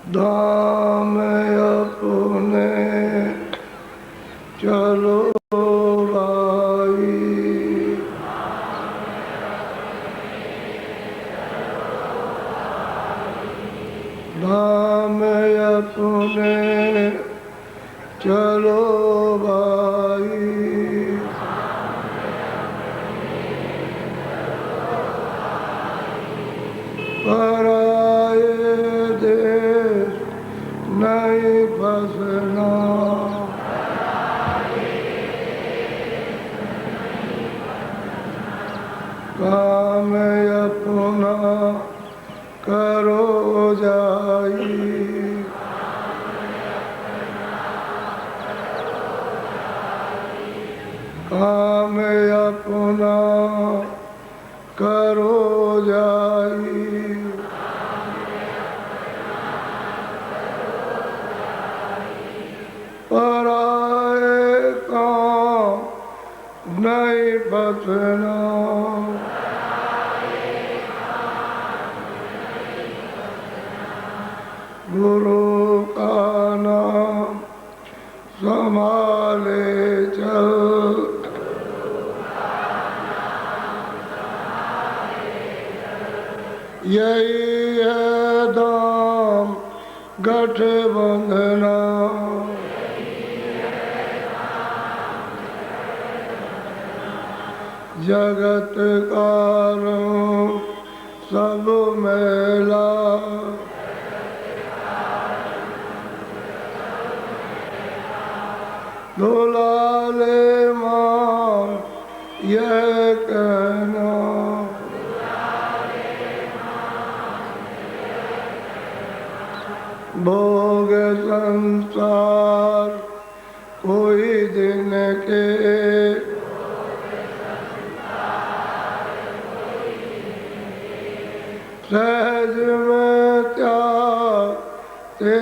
धाम अपने चलो भाई, धाम अपने चलो भाई, पराए देश नहीं फसना, काम अपना करो जाई, काम अपना करो जाई, पराए काम नहीं बचना, गुरु का नाम संभाले चल, यही है दाम गठबंधना, जगत कारण सब मेला, दुलाले मान यह कहना, भोग संसार कोई दिन के, सहज में त्याग ते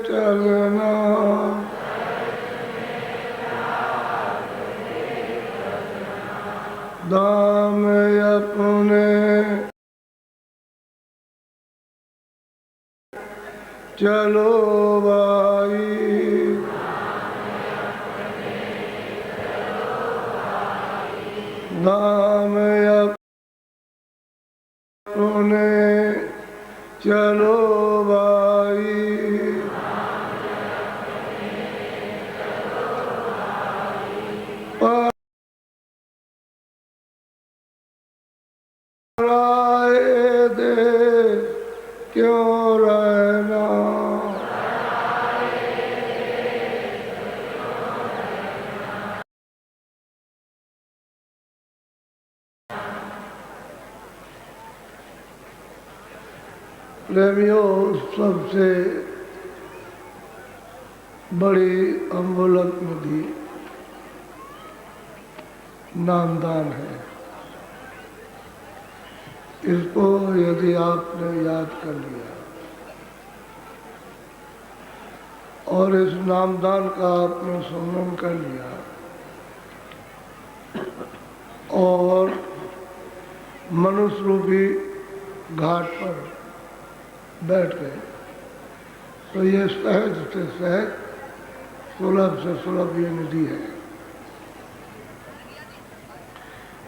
चलना, दाम अपने चलो भाई, दाम अपने चलो भाई, पराए देश क्यों रहना, प्रेमियों सबसे बड़ी अमूलक निधि नामदान है। इसको यदि आपने याद कर लिया और इस नामदान का आपने सुमरन कर लिया और मनुष्य रूपी घाट पर बैठ गए तो ये सहज से सहज, सुलभ से सुलभ ये निधि है।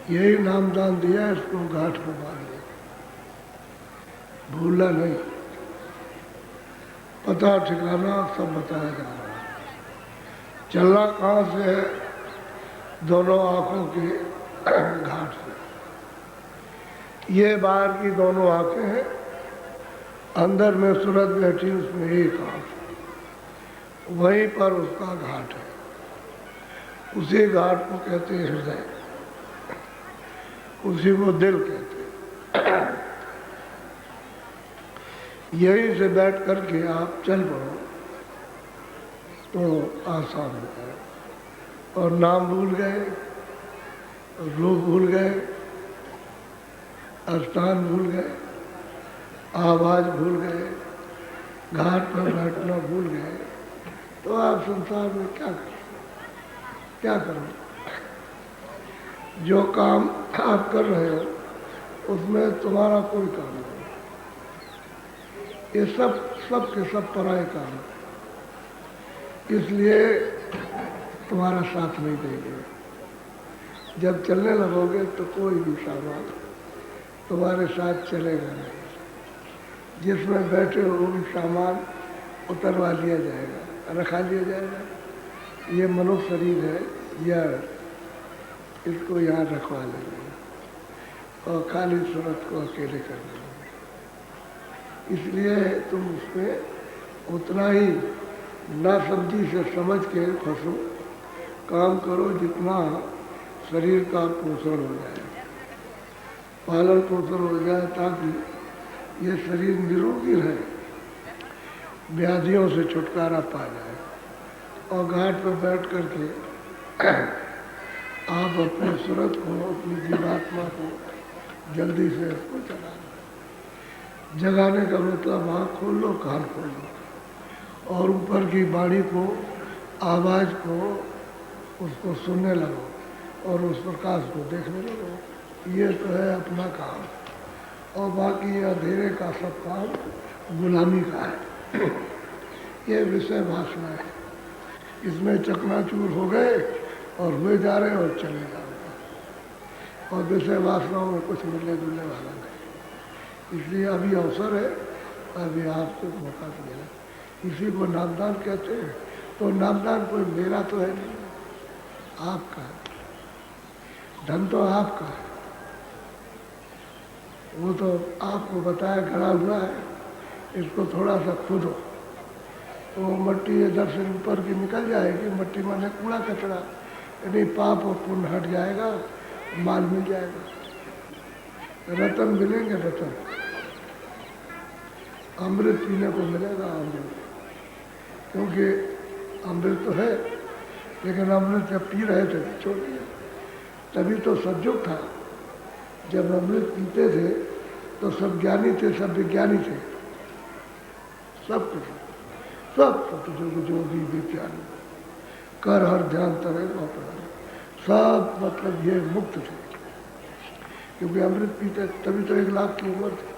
यही नामदान दिया, इसको घाट पर बांध लिया, भूलना नहीं, पता ठिकाना सब बताया जा रहा है। चलना कहाँ से है? दोनों आँखों के घाट से। ये बाहर की दोनों आँखें हैं, अंदर में सूरत बैठी उसमें एक आँख, वहीं पर उसका घाट है। उसी घाट को कहते हैं हृदय, उसी को दिल कहते हैं। यहीं से बैठ करके आप चल पड़ो तो आसान होता है। और नाम भूल गए, रूप भूल गए, स्थान भूल गए, आवाज भूल गए, घाट पर बैठना भूल गए तो आप संसार में क्या करें, क्या करो? जो काम आप कर रहे हो उसमें तुम्हारा कोई काम नहीं, ये सब के सब पराये काम है, इसलिए तुम्हारा साथ नहीं देंगे। जब चलने लगोगे तो कोई भी सामान तुम्हारे साथ चलेगा नहीं, जिसमें बैठे हो वो भी सामान उतरवा लिया जाएगा, रखा लिया जाएगा। ये मनुष्य शरीर है, यह इसको यहाँ रखवा लेंगे और खाली सूरत को अकेले कर देंगे। इसलिए तुम उसमें उतना ही नासमझी से समझ के फंसो, काम करो जितना शरीर का पोषण हो जाए, पालन पोषण हो जाए, ताकि ये शरीर निरोगी रहे, व्याधियों से छुटकारा पा जाए। और घाट पर बैठ करके आप अपने सूरत को, अपनी जीवात्मा को जल्दी से इसको जगाने का मतलब आँख खोल लो, कान खोल लो और ऊपर की वाणी को, आवाज़ को, उसको सुनने लगो और उस प्रकाश को देखने लगो। ये तो है अपना काम, और बाकी अंधेरे का सब काम गुलामी का है। ये विषय वासना है, इसमें चकनाचूर हो गए और हुए जा रहे और चले जा रहे, और विषय वासनाओं में कुछ मिलने जुलने वाला नहीं। इसलिए अभी अवसर है, अभी आपको मौका दिया। इसी को नामदान कहते हैं। तो नामदान कोई मेरा तो है नहीं, आपका है, धन तो आपका है, वो तो आपको बताया गड़ा हुआ है, इसको थोड़ा सा खोदो तो मट्टी इधर से ऊपर की निकल जाएगी। मट्टी माने कूड़ा कचरा, यानी पाप और पुण्य हट जाएगा, माल मिल जाएगा, रतन मिलेंगे, रतन अमृत पीने को मिलेगा। अमृत, क्योंकि अमृत तो है, लेकिन अमृत जब पी रहे थे छोड़ दिया, तभी तो सतयुग था। जब अमृत पीते थे तो सब ज्ञानी थे, सब विज्ञानी थे, सब कुछ, सब जो भी विज्ञानी कर हर ध्यान तरे सब, मतलब ये मुक्त थे, क्योंकि अमृत पीते। तभी तो 1 लाख की उम्र थी।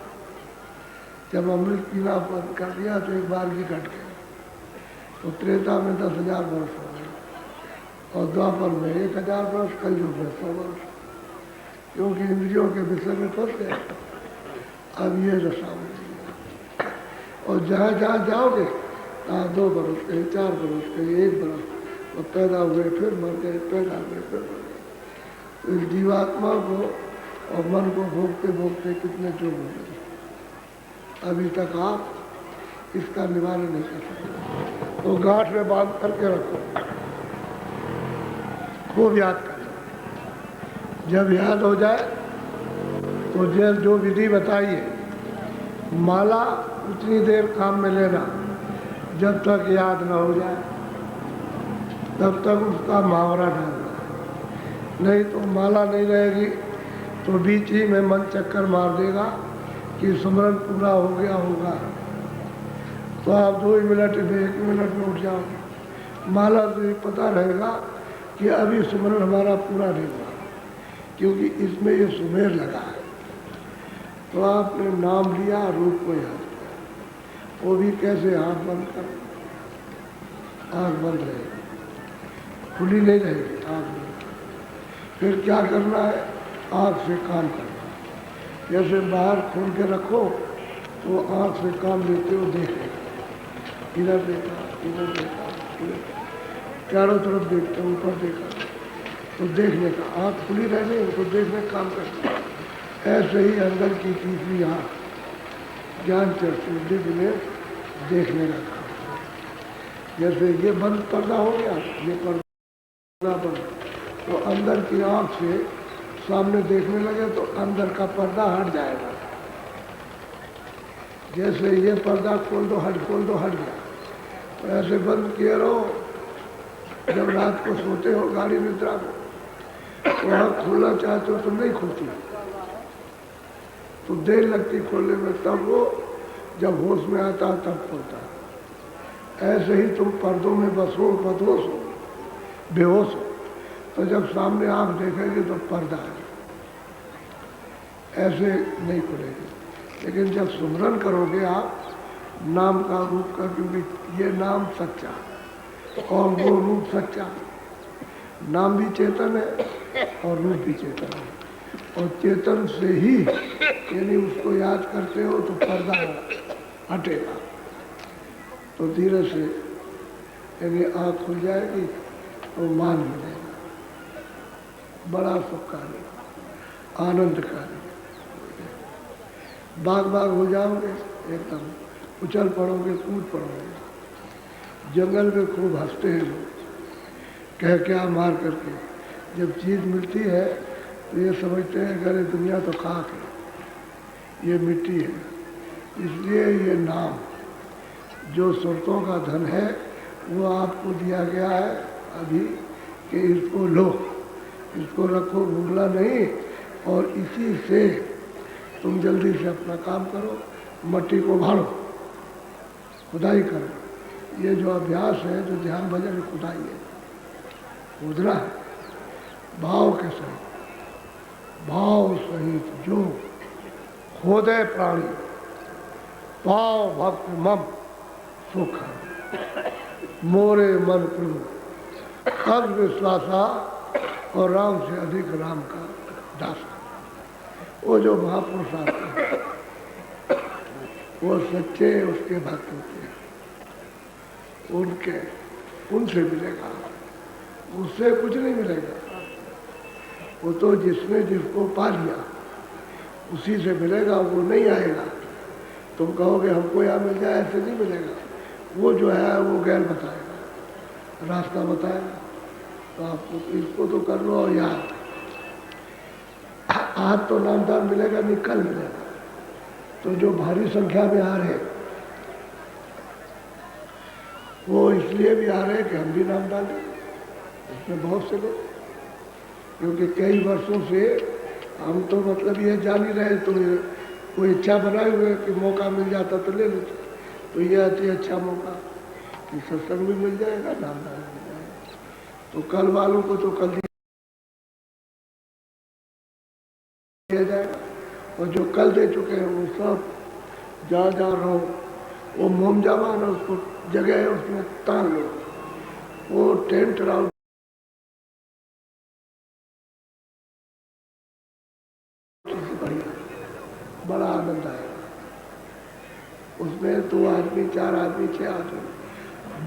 जब अमृत पीना बंद कर दिया तो एक बार भी घट गया, तो त्रेता में 10,000 वर्ष हो गए, और द्वापर में 1,000 वर्ष, कलयुग में 100 वर्ष, क्योंकि इंद्रियों के विषय में फंस गए। अब ये दशा में, और जहाँ जहाँ जाओगे तहाँ 2 बरस कहीं, 4 बरस कहीं, 1 बरस, और पैदा हुए फिर मर गए, पैदा हुए फिर मर गए। तो इस जीवात्मा को और मन को भोगते भोगते कितने जो हो गए, अभी तक आप इसका निवारण नहीं कर सकते। तो गांठ में बांध करके रखो, खूब याद कर लो। जब याद हो जाए तो जो विधि बताइए, माला उतनी देर काम में लेना जब तक याद न हो जाए, तब तक उसका मुहावरा डालना। नहीं तो माला नहीं रहेगी तो बीच ही में मन चक्कर मार देगा कि सुमरन पूरा हो गया होगा, तो आप 2 मिनट में 1 मिनट में उठ जाओगे। माला से पता रहेगा कि अभी सुमरन हमारा पूरा नहीं हुआ, क्योंकि इसमें ये सुमेर लगा है। तो आपने नाम लिया, रूप को याद किया, वो भी कैसे, आँख बंद कर, आँख बंद रहेगी, खुली नहीं रहेगी, आँख बंद। फिर क्या करना है, आँख से काम करना। जैसे बाहर खोल के रखो तो आँख से काम लेते हो, देखेगा, इधर देखा, इधर देखा, इधर, चारों तरफ देखते, ऊपर देखा, तो देखने का, आँख खुली रहने तो देखने का काम करते। ऐसे ही अंदर की तीसरी आँख ज्ञान चक्षु में देखने का काम। जैसे ये बंद पर्दा हो गया, ये पर्दा बंद, तो अंदर की आँख से सामने देखने लगे तो अंदर का पर्दा हट जाएगा। जैसे ये पर्दा खोल दो, हट गया। तो ऐसे बंद किए रहो। जब रात को सोते हो गाड़ी निद्रा को, तो आँख खोलना चाहते हो तो नहीं खुलती, तो देर लगती खोलने में, तब वो जब होश में आता है तब खुलता है। ऐसे ही तुम पर्दों में बसो, बदोश हो, बेहोश हो, तो जब सामने आँख देखेगी तो पर्दा है, ऐसे नहीं खुलेगी। लेकिन जब सुमरन करोगे आप नाम का, रूप का, क्योंकि ये नाम सच्चा और वो रूप सच्चा, नाम भी चेतन है और रूप भी चेतन है। और चेतन से ही यानी उसको याद करते हो तो पर्दा हटेगा, तो धीरे से यानी आँख खुल जाएगी तो मान मिलेगा। बड़ा सुखकारी, आनंदकारी, बाग बाग हो जाओगे, एकदम उछल पड़ोगे, कूद पड़ोगे। जंगल में खूब हंसते हैं लोग, कह क्या मार करके। जब चीज़ मिलती है तो ये समझते हैं कि अरे दुनिया तो खाक है, ये मिट्टी है। इसलिए ये नाम जो सुरतों का धन है वो आपको दिया गया है अभी कि इसको लो, इसको रखो, भूलना नहीं। और इसी से तुम जल्दी से अपना काम करो, मट्टी को भाड़ो, खुदाई करो। ये जो अभ्यास है, जो ध्यान भजन खुदाई है, खुदना है भाव के सहित, भाव सहित जो खोदे प्राणी, भाव भक्त मम सुख मोरे मन प्रभु, सब विश्वासा और राम से अधिक राम का दासा। वो जो महापुरुष आते हैं वो सच्चे उसके भक्त होते हैं, उनके उनसे मिलेगा, उससे कुछ नहीं मिलेगा। वो तो जिसने जिसको पा लिया उसी से मिलेगा, वो नहीं आएगा। तुम कहोगे हमको यहाँ मिल जाए, ऐसे नहीं मिलेगा। वो जो है वो गैर बताएगा, रास्ता बताएगा। तो आपको इसको तो कर लो और याद, आज तो नामदान मिलेगा नहीं, कल मिलेगा। तो जो भारी संख्या में आ रहे वो इसलिए भी आ रहे कि हम भी नामदान दें। इसमें बहुत से लोग, क्योंकि कई वर्षों से हम तो मतलब ये जान ही रहे, तो कोई इच्छा बनाए हुए कि मौका मिल जाता तो ले लेते। तो ये अति अच्छा मौका कि सत्संग भी मिल जाएगा, नामदान मिल जाएगा। तो कल वालों को तो कल दिया जाएगा, और जो कल दे चुके हैं वो सब जहाँ जहाँ रहो, वो मोम जामा ना, उसको जगह है उसमें तान लो, वो टेंट राउंड बढ़िया, बड़ा आनंद आएगा उसमें। 2 आदमी, 4 आदमी, 6 आदमी,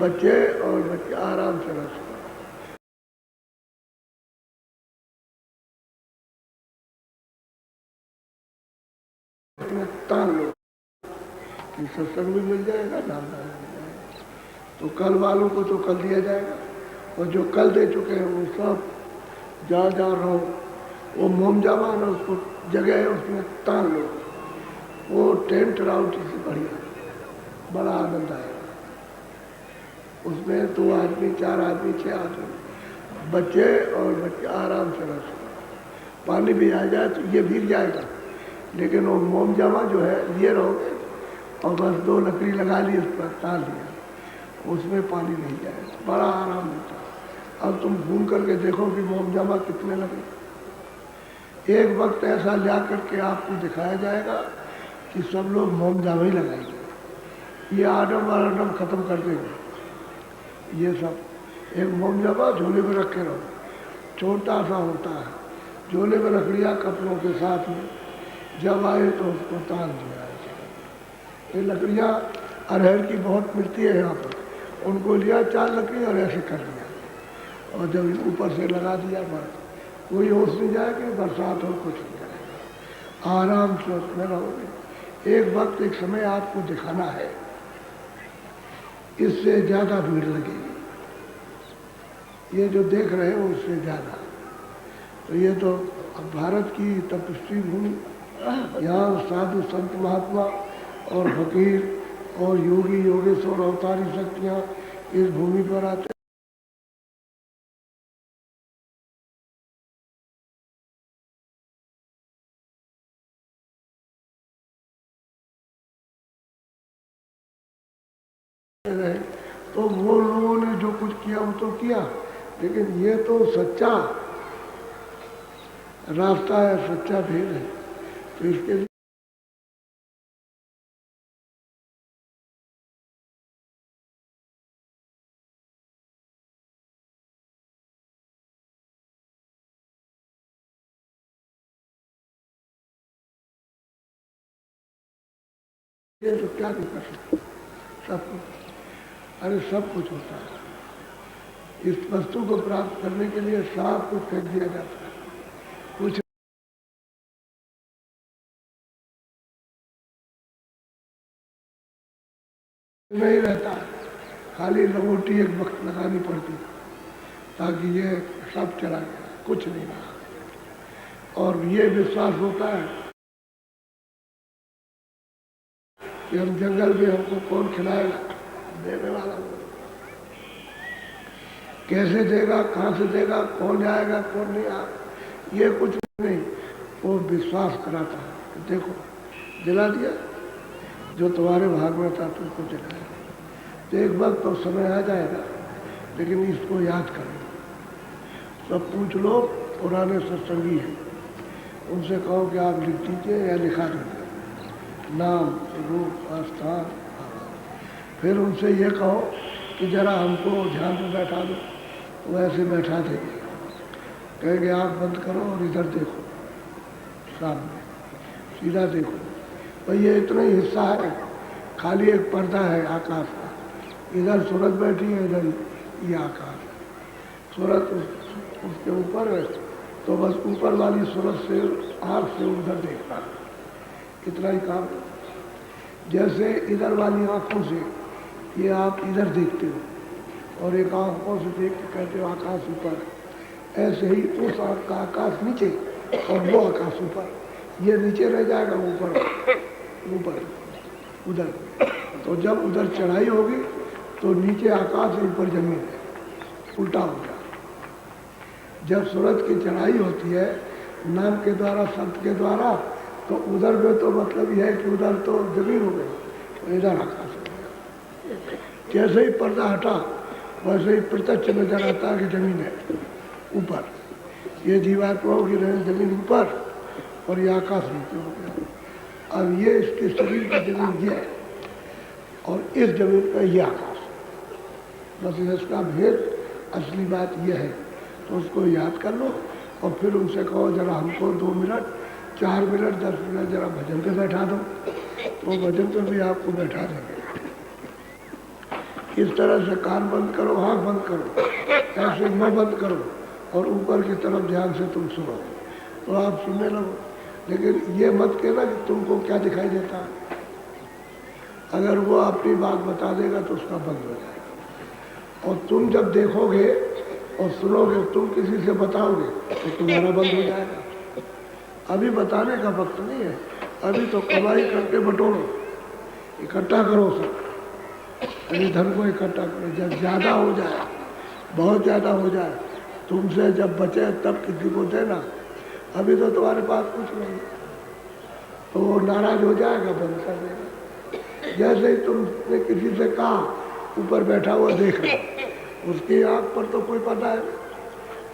बच्चे और बच्चे आराम से रह सकते। तान लो कि सत्संग भी मिल जाएगा, नामदान भी मिल जाएगा। तो कल वालों को तो कल दिया जाएगा, और जो कल दे चुके हैं वो सब जहाँ जहाँ रहो, वो मोम जामा ना, उसको जगह है उसमें तान लो, वो टेंट राउंड से बढ़िया, बड़ा आनंद आएगा उसमें। 2 आदमी, 4 आदमी, 6 आदमी, बच्चे और बच्चे आराम से रह सकते। पानी भी आ जाए तो ये भीग जाएगा, लेकिन वो मोम जामा जो है लिए रहोगे, और बस 2 लकड़ी लगा ली, उस पर ताल दिया, उसमें पानी नहीं जाएगा, बड़ा आराम मिलता है। अब तुम घूम करके देखो कि मोम जामा कितने लगे। एक वक्त ऐसा ला करके आपको दिखाया जाएगा कि सब लोग मोम जामा ही लगाएंगे, ये आडम आडम खत्म कर देंगे। ये सब एक मोम जामा झोले में रखे रहो, छोटा सा होता है, झोले में रख लिया कपड़ों के साथ में, जब आए तो उसको तान दिया। ये लकड़ियाँ अरहर की बहुत मिलती है यहाँ पर, उनको लिया 4 लकड़ी और ऐसे कर लिया, और जब ऊपर से लगा दिया, बस कोई होश नहीं जाएगी, बरसात और कुछ नहीं जाएगा, आराम से उसमें रहोगे। एक वक्त, एक समय आपको दिखाना है, इससे ज़्यादा भीड़ लगेगी, ये जो देख रहे हो उससे ज़्यादा। तो ये तो अब भारत की तपस्वी भूमि, यहाँ साधु संत महात्मा और फकीर और योगी योगेश्वर अवतारी शक्तियाँ इस भूमि पर आते रहे। तो वो लोगों ने जो कुछ किया वो तो किया, लेकिन ये तो सच्चा रास्ता है, सच्चा भेद है। तो इसके लिए तो क्या नहीं कर सकते, सब कुछ, अरे सब कुछ होता है। इस वस्तु को प्राप्त करने के लिए सब कुछ फेंक दिया जाता है, कुछ नहीं रहता है, खाली लंगोटी एक वक्त लगानी पड़ती है ताकि ये सब चला गया, कुछ नहीं रहा। और ये विश्वास होता है कि हम जंगल में हमको कौन खिलाएगा, देने वाला वो कैसे देगा, कहाँ से देगा, कौन आएगा कौन नहीं आएगा, ये कुछ नहीं, वो विश्वास कराता है कि देखो दिला दिया जो तुम्हारे भाग में था तुमको दिलाया। तो एक वक्त तो समय आ जाएगा, लेकिन इसको याद करो। सब पूछ लो, पुराने सत्संगी हैं, उनसे कहो कि आप लिख दीजिए या लिखा दीजिए नाम, रूप, स्थान। फिर उनसे ये कहो कि जरा हमको ध्यान में बैठा दो, वो ऐसे बैठा देंगे, कहेंगे आँख बंद करो और इधर देखो, सामने सीधा देखो। भाई ये इतना ही हिस्सा है, खाली एक पर्दा है आकाश का, इधर सूरज बैठी है, इधर ये आकाश, सूरज उसके ऊपर है, तो बस ऊपर वाली सूरज से आँख से उधर देखना, इतना ही काम। जैसे इधर वाली आँखों से ये आप इधर देखते हो और एक आँखों से देख के कहते हो आकाश ऊपर, ऐसे ही उस आँख का आकाश नीचे और वो आकाश ऊपर, ये नीचे रह जाएगा, ऊपर ऊपर उधर। तो जब उधर चढ़ाई होगी तो नीचे आकाश है, ऊपर जमीन है, उल्टा हो गया। जब सूरज की चढ़ाई होती है नाम के द्वारा, शब्द के द्वारा, तो उधर में तो मतलब यह है कि उधर तो जमीन हो गई, तो इधर आकाश हो गया। जैसे ही पर्दा हटा वैसे ही प्रत्यक्ष नजर आता है कि जमीन है ऊपर, ये जीवात्मा की रहे जमीन ऊपर और ये आकाश नीचे हो गया। अब ये इसके शरीर की जमीन ये है और इस जमीन का ये आकाश, बस इसका भेद, असली बात यह है। तो उसको याद कर लो और फिर उनसे कहो जरा हमको 2 मिनट, 4 मिनट, 10 मिनट जरा भजन पे बैठा दो, तो भजन पे भी आपको बैठा देंगे। इस तरह से कान बंद करो, आँख बंद करो, ऐसे मुँह बंद करो और ऊपर की तरफ ध्यान से तुम सुनो, तो आप सुनने लगो। लेकिन ये मत कहना कि तुमको क्या दिखाई देता है, अगर वो अपनी बात बता देगा तो उसका बंद हो जाएगा। और तुम जब देखोगे और सुनोगे, तुम किसी से बताओगे तो तुम्हारा बंद हो जाएगा। अभी बताने का वक्त नहीं है, अभी तो कमाई करके बटोरो, इकट्ठा करो सब, अभी धन को इकट्ठा करो। जब ज़्यादा हो जाए, बहुत ज़्यादा हो जाए, तुमसे जब बचे तब किसी को देना। अभी तो तुम्हारे पास कुछ नहीं, तो वो नाराज हो जाएगा, बंद कर देगा। जैसे ही तुमने किसी से कहा ऊपर बैठा हुआ देख रहा, उसकी आँख पर तो कोई पता है,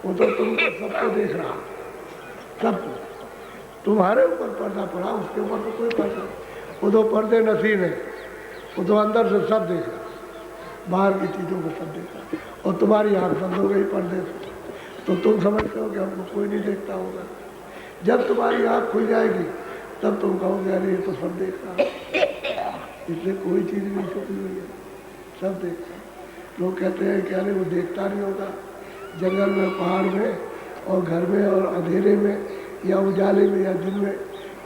वो तो तुमको सबको देख रहा, सबको। तुम्हारे ऊपर पर्दा पड़ा, उसके ऊपर तो कोई पर्दा नहीं, वो तो पर्दे नसीब है, वो तो अंदर से सब देख रहा, बाहर की चीज़ों को सब देख रहा। और तुम्हारी आँख बंद हो गई पर्दे से, तो तुम समझते हो कि हमको कोई नहीं देखता होगा। जब तुम्हारी आँख खुल जाएगी तब तुम कहोगे अरे ये तो सब देख रहा है, इसलिए कोई चीज़ नहीं छुपी हुई है, सब देखता है। लोग कहते हैं कि अरे वो देखता नहीं होगा, जंगल में, पहाड़ में और घर में और अंधेरे में या उजाले में या दिन में,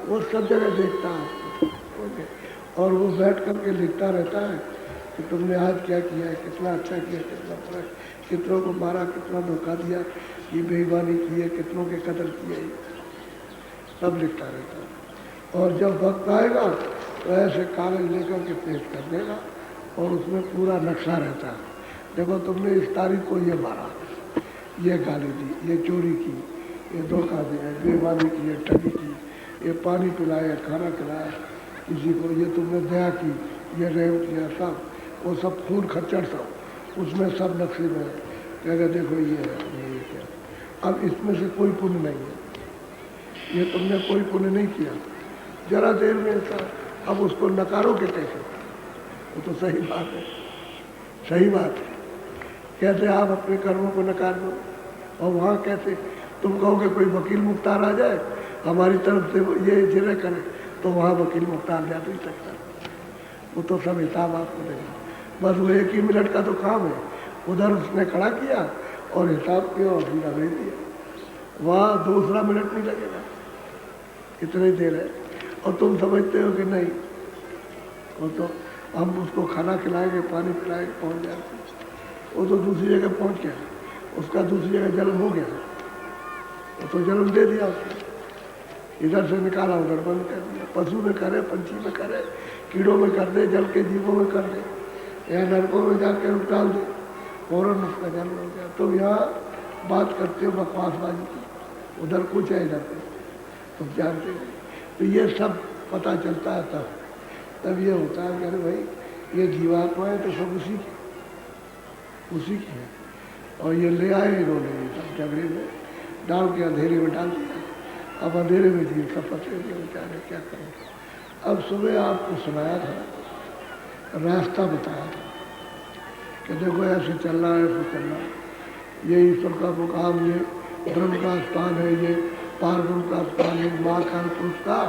वो सब जगह देखता है। और वो बैठ कर के लिखता रहता है कि तुमने आज क्या किया है, कितना अच्छा किया, कितना बुरा, कितनों को मारा, कितना धोखा दिया, ये बेईमानी की है, कितनों के कदर किए, सब लिखता रहता है। और जब वक्त आएगा तो ऐसे कागज लेकर के पेश कर देगा और उसमें पूरा नक्शा रहता है। देखो तुमने इस तारीख को ये मारा, ये गाली दी, ये चोरी की, ये धोखा दिया, बेईमानी की, ये ठगी की, ये पानी पिलाया, खाना खिलाया किसी को, ये तुमने दया की, ये रेप किया, सब वो सब खून खच्चर सब, उसमें सब नक्शे में कहेगा देखो ये है, ये क्या। अब इसमें से कोई पुण्य नहीं है, ये तुमने कोई पुण्य नहीं किया, जरा देर में ऐसा। अब उसको नकारोगे कैसे? वो तो सही बात है, सही बात है। कैसे आप अपने कर्मों को नकार दो? और वहाँ कैसे तुम कहोगे कोई वकील मुख्तार आ जाए हमारी तरफ से ये जिले करे, तो वहाँ वकील मुख्तार जा नहीं सकता। वो तो सब हिसाब आपको देगा। बस वो 1 ही मिनट का तो काम है, उधर उसने खड़ा किया और हिसाब किया और सीधा भेज दिया। वहाँ दूसरा मिनट नहीं लगेगा, इतनी देर है। और तुम समझते हो कि नहीं, वो तो हम उसको खाना खिलाएंगे, पानी पिलाएंगे, पहुँच जाएंगे। वो तो दूसरी जगह पहुँच गया, उसका दूसरी जगह जन्म हो गया, वो तो जन्म दे दिया उसने, इधर से निकाला उधर बंद कर दिया। पशु में करे, पंछी में करे, कीड़ों में कर दे, जल के जीवों में कर दे, या नरकों में जाके डाल दे, फौरन उसका जन्म हो गया। तुम यहाँ बात करते हो बकवासबाजी की, उधर कुछ है, इधर कुछ, तुम जानते हो। तो ये सब पता चलता है तब ये होता है कि अरे भाई ये जीवात्माएँ तो सब उसी की है। और ये ले आए इन्होंने ये सब झगड़े में डाल के अंधेरे में डाल दिया। अब अंधेरे में जीव सब फंसे हुए बेचारे, क्या करेंगे। अब सुबह आपको सुनाया था, रास्ता बताया था कि देखो ऐसे चलना है, ऐसे चलना है, ये ईश्वर का मुकाम, ये ब्रह्म का स्थान है, ये पार ब्रह्म का स्थान है, महाकाल पुरुष का,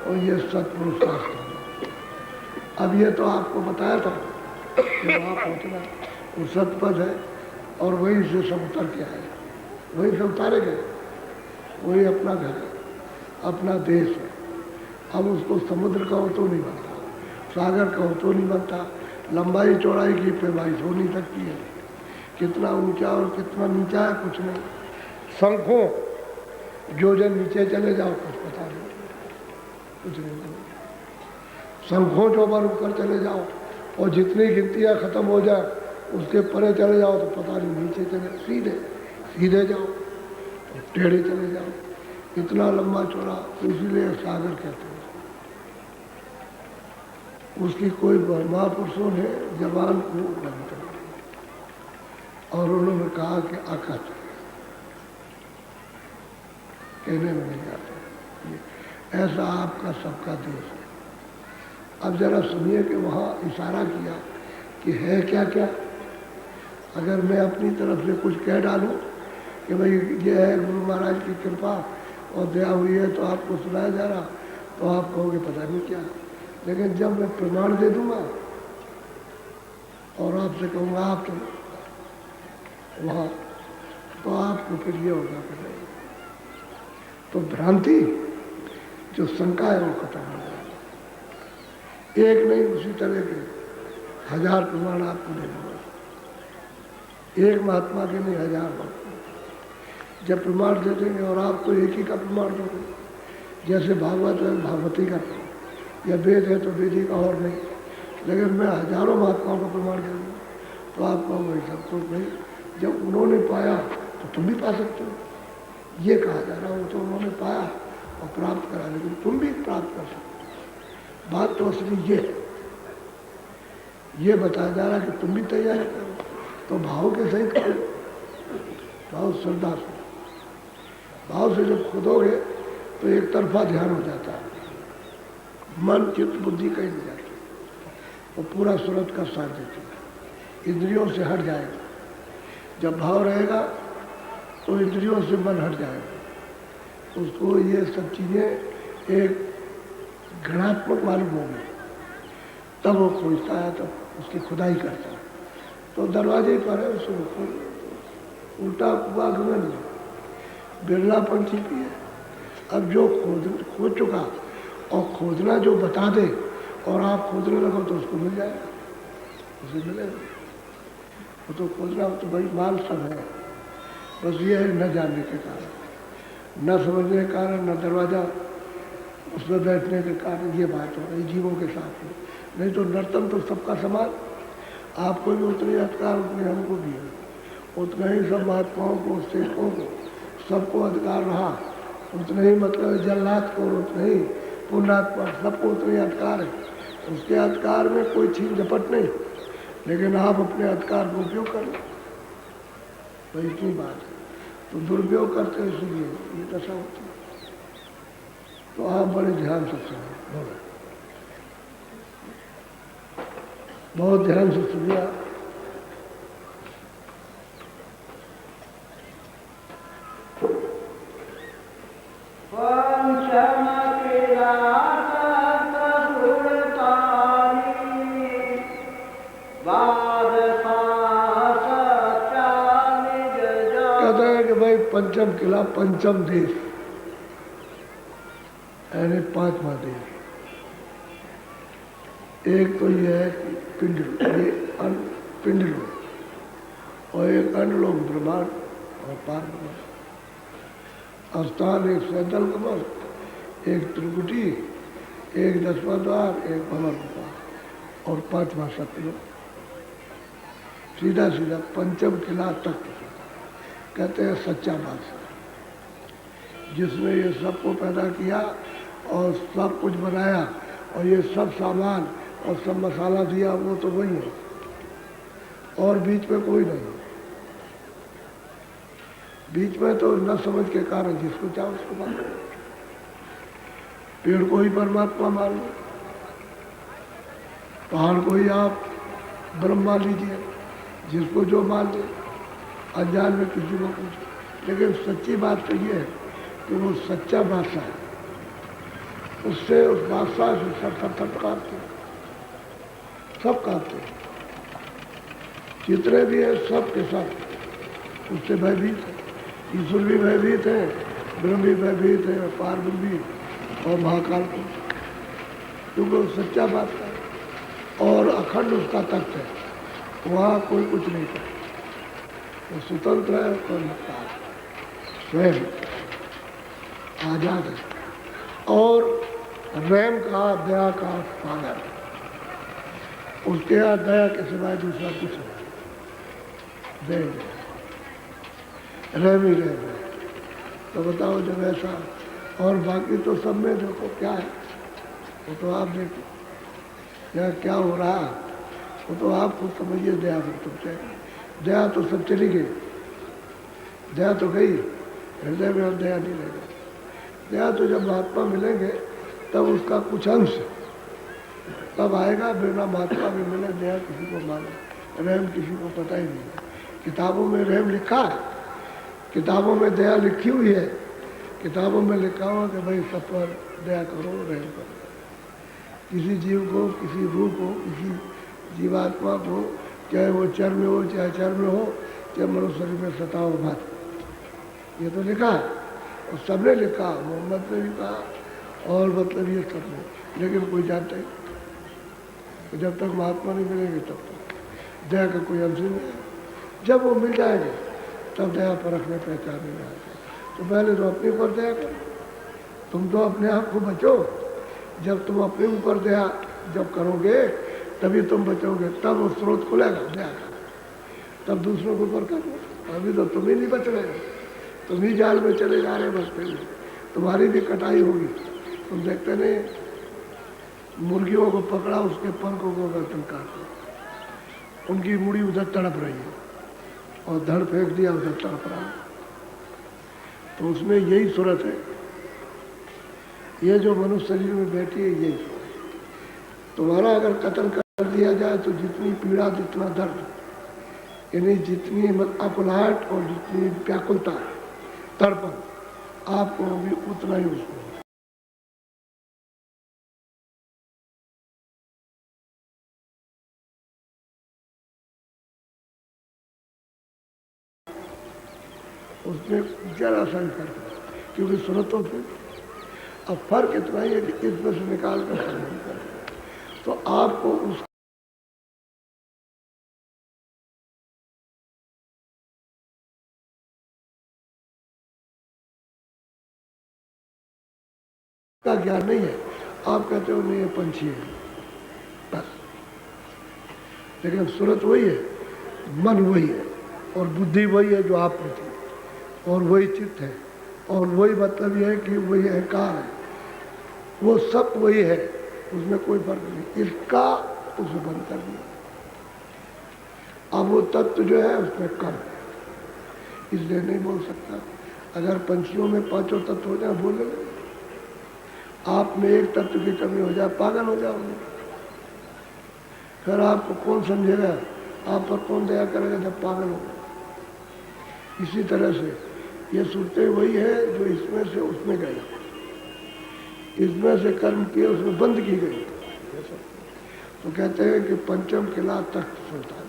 और ये सतपुरुष का स्थान है। अब ये तो आपको बताया था कि वहाँ पहुँचना वो सतपथ है, और वहीं से सब उतर के आए, वहीं से उतारे गए, वही अपना घर है, अपना देश है। अब उसको समुद्र कहो तो नहीं बनता, सागर कहो तो नहीं बनता, लंबाई चौड़ाई की पैमाइश हो नहीं सकती है, कितना ऊंचा और कितना नीचा है कुछ नहीं। शंखों जो जन नीचे चले जाओ कुछ पता नहीं, कुछ नहीं। शंखों जो पर ऊपर चले जाओ और जितनी गिनतियाँ खत्म हो जाए उसके परे चले जाओ तो पता नहीं, नीचे चले सीधे जाओ तो टेढ़े चले जाओ, इतना लंबा चौड़ा, इसीलिए सागर कहते हैं। उसकी कोई महापुरुषों ने जबान को बंद कर दिया और उन्होंने कहा कि अकथ कहने में नहीं आता, ऐसा आपका सबका देश है। अब जरा सुनिए कि वहाँ इशारा किया कि है क्या क्या। अगर मैं अपनी तरफ से कुछ कह डालूं कि भाई ये है गुरु महाराज की कृपा और दया हुई है तो आपको सुनाया जा रहा, तो आप कहोगे पता नहीं क्या। लेकिन जब मैं प्रमाण दे दूंगा और आपसे कहूँगा आप चलो वहाँ, तो आपको फिर ये होगा कि नहीं, तो भ्रांति जो शंका है वो खत्म हो जाएगी। एक नहीं, उसी तरह के 1000 प्रमाण आपको दे दूंगा, एक महात्मा के नहीं 1000 महात्मा। जब प्रमाण दे देंगे और आपको एक ही का प्रमाण दोगे, जैसे भागवत है भागवती का, या वेद है तो वेदी का, और नहीं। लेकिन मैं हजारों महात्माओं का प्रमाण दे दूँ तो आप कहोगे सब तो नहीं, जब उन्होंने पाया तो तुम भी पा सकते हो, ये कहा जा रहा हो। तो उन्होंने पाया और प्राप्त करा, लेकिन तुम भी प्राप्त कर सकते हो। बात तो असली ये है, ये बताया जा रहा कि तुम भी तैयारी करो, तो भाव के सही करो, भाव श्रद्धा से, भाव से जब खोदोगे तो एक तरफा ध्यान हो जाता है, मन चित्त बुद्धि कहीं नहीं जाती, वो पूरा सूरत का साथ देती है, इंद्रियों से हट जाएगा। जब भाव रहेगा तो इंद्रियों से मन हट जाएगा, उसको ये सब चीज़ें एक घृणात्मक मालूम होगी, तब वो खोजता है, तब उसकी खुदाई करता है। तो दरवाजे पर है, उसको उल्टा कुआ गगन बिरला पंछी भी है। अब जो खोज चुका और खोजना जो बता दे और आप खोजने लगो तो उसको मिल जाएगा, उसे मिलेगा। वो तो खोजना तो भाई माल सब है, बस ये है न जानने के कारण, न समझने के कारण, न दरवाज़ा उसमें बैठने के कारण ये बात हो रही जीवों के साथ में। नहीं तो नर्तन तो सबका समान, आपको भी उतने अधिकार उतने हमको भी है, उतना ही सब महात्माओं को सेवकों को सबको अधिकार रहा, उतने ही मतलब जल्लाद को उतने ही पुण्यात्मा सबको उतने अधिकार है। उसके अधिकार में कोई छीन झपट नहीं, लेकिन आप अपने अधिकार को उपयोग कर लो, तो इतनी बात है। तो दुरुपयोग करते हैं, इसलिए ये दशा होती है। तो आप बड़े ध्यान से सुनिए, बोलो, बहुत ध्यान से सुनिए। कहते हैं कि भाई पंचम किला पंचम देश, यानी पांचवा देश। एक तो यह है कि पिंडलोक, और एक अन्नलोक ब्रह्मांड और पार ब्रह्मांड। स्थान एक सैतल कमल, एक त्रिकुटी, एक दसवां द्वार, एक भंवर गुफा, और पांचवा सत्यलोक। सीधा सीधा पंचम किला तक कहते हैं सच्चा बादशाह, जिसने ये सबको पैदा किया और सब कुछ बनाया और ये सब सामान और सब मसाला दिया, वो तो वही है, और बीच में कोई नहीं। बीच में तो न समझ के कारण जिसको चाहो उसको मान लो, पेड़ को ही परमात्मा मान लो, पहाड़ को ही आप ब्रह्म मान लीजिए, जिसको जो मान ले, अनजान में किसी को कुछ। लेकिन सच्ची बात तो ये है कि वो सच्चा बादशाह है, उससे उस बादशाह से सब काटते हैं, सब काटते हैं, जितने भी है सब के सब उससे भयभीत है। ईश्वर भी भयभीत है, ब्रह्म भी भयभीत है, पार्वती भी और महाकाल को, क्योंकि वो सच्चा बादशाह है और अखंड उसका तख्त है, वहाँ कोई कुछ नहीं करे, वो स्वतंत्र है और मुक्त है, स्वयं आजाद है। और रहम का, दया का सागर, उसके यहाँ दया के सिवाय दूसरा कुछ नहीं, दया रहम ही रहम है। तो बताओ जब ऐसा, और बाकी तो सब में देखो क्या है, वो तो आप देखो यहाँ क्या हो रहा है, वो तो आप खुद समझिए। दया फिर तुमसे, दया तो सब चली गई, दया तो गई, हृदय में अब दया नहीं रहेगा। दया तो जब महात्मा मिलेंगे तब उसका कुछ अंश तब आएगा, बिना महात्मा भी मिले दया किसी को माने, रहम किसी को पता ही नहीं है। किताबों में रहम लिखा है, किताबों में दया लिखी हुई है, किताबों में लिखा हुआ कि भाई सब पर दया करो, रहम करो, किसी जीव को, किसी रूह को, किसी जीवात्मा को, चाहे वो चर में हो, चाहे चर में हो, चाहे मनुष्य शरीर में सताओ मत, ये तो लिखा है और सबने लिखा, मोहम्मद ने भी कहा और मतलब ये सब ने, लेकिन कोई जानता ही तो जब तक महात्मा नहीं मिलेंगे तब तक दया का कोई अंश नहीं है। जब वो मिल जाएंगे तब दया परखने पहचानने में आते। तो पहले तो अपने ऊपर दया करो, तुम तो अपने आप को बचो। जब तुम अपने ऊपर दया जब करोगे तभी तुम बचोगे, तब वो स्रोत खुलेगा दया का, तब दूसरों के ऊपर करो। अभी तो तुम ही नहीं बच रहे हो, तुम ही जाल में चले जा रहे बचते हुए, तुम्हारी भी कटाई होगी। तुम देखते नहीं, मुर्गियों को पकड़ा, उसके पंखों को गर्दन काट, उनकी मुड़ी उधर तड़प रही है और धड़ फेंक दिया, उधर तड़प रहा है। तो उसमें यही सूरत है, ये जो मनुष्य शरीर में बैठी है यही सूरत। तुम्हारा अगर कत्ल कर दिया जाए तो जितनी पीड़ा, जितना दर्द, यानी जितनी अकुलाहट और जितनी व्याकुलता, तड़पन, आपको भी उतना ही उसको। उसमें जरा सा ही फर्क है, क्योंकि सूरतों पे अब फर्क इतना ही है कि इसमें से निकाल कर संबंध करें तो आपको उस का ज्ञान नहीं है। आप कहते हो नहीं ये पंछी है बस, लेकिन सूरत वही है, मन वही है और बुद्धि वही है जो आप में थी, और वही चित्त है, और वही मतलब यह है कि वही अहंकार है, वो सब वही है, उसमें कोई फर्क नहीं। इसका उसे बंद कर दिया, वो तत्व जो है उसमें कम है, इसलिए नहीं बोल सकता। अगर पंछियों में पांचों तत्व हो जाए बोले, आप में एक तत्व की कमी हो जाए पागल हो जाओगे, फिर आपको कौन समझेगा, आप पर कौन दया करेगा जब पागल हो। इसी तरह से ये सुरतें वही है जो इसमें से उसमें गए, इसमें से कर्म किए उसमें बंद की गई। तो कहते हैं कि पंचम किला तख्त सुल्तान,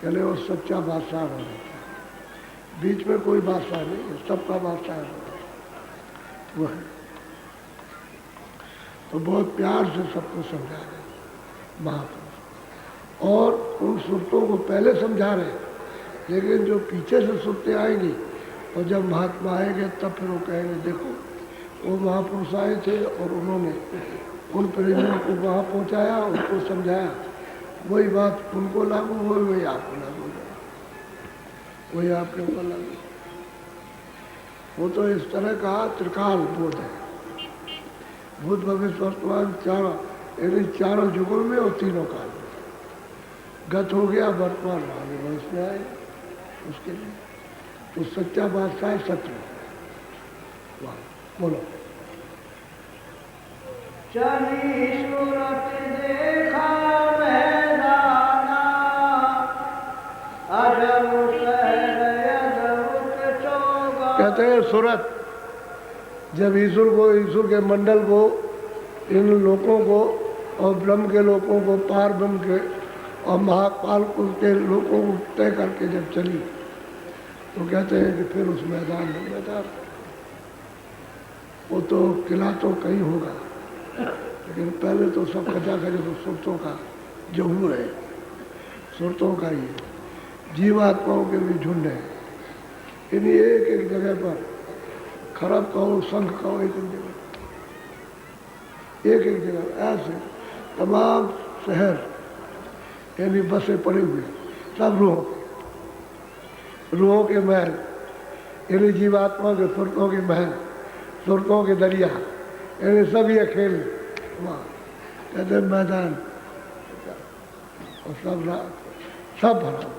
कहले वो सच्चा बादशाह हो जाता है, बीच में कोई बादशाह नहीं है, सबका बादशाह है वो है। तो बहुत प्यार से सबको समझा रहे महापुरुष, और उन सुरतों को पहले समझा रहे, लेकिन जो पीछे से सुरतें आएंगी और जब महात्मा आएंगे तब फिर वो कहेंगे देखो वो महापुरुष आए थे और उन्होंने उन प्रेमियों को वहाँ पहुँचाया, उनको समझाया, वही बात उनको लागू हुई, वही आपको लागू हो जाए, वही आपके ऊपर लागू। वो तो इस तरह का त्रिकाल बोध है, भूत भविष्य वर्तमान चारों, यानी चारों युगों में और तीनों काल में। गत हो गया, वर्तमान आगे भविष्य में आए उसके लिए। तो सच्चा बादशाह सत्य, वाह बोलो। चली सूरत देखा मैदाना, अजब कहते हैं सूरत, जब ईश्वर के मंडल को, इन लोगों को और ब्रह्म के लोगों को, पार ब्रह्म के और महाकाल कुल के लोगों को तय करके जब चली, तो कहते हैं कि फिर उस मैदान में, मैदान वो तो किला तो कहीं होगा, लेकिन पहले तो सब कचा खजे तो सुरतों का जहूर है, सुरतों का ही जीवात्माओं के भी झुंड है। इन्हीं एक एक जगह पर खरब कहो, संख कहो, एक एक जगह ऐसे तमाम शहर यानी बसे पड़े हुए, सब रूहों के महल, यानी जीवात्मा के सुरतों के महल, सुरतों के दरिया, यानी सब ये खेल वहाँ कहते मैदान, और सब भरा।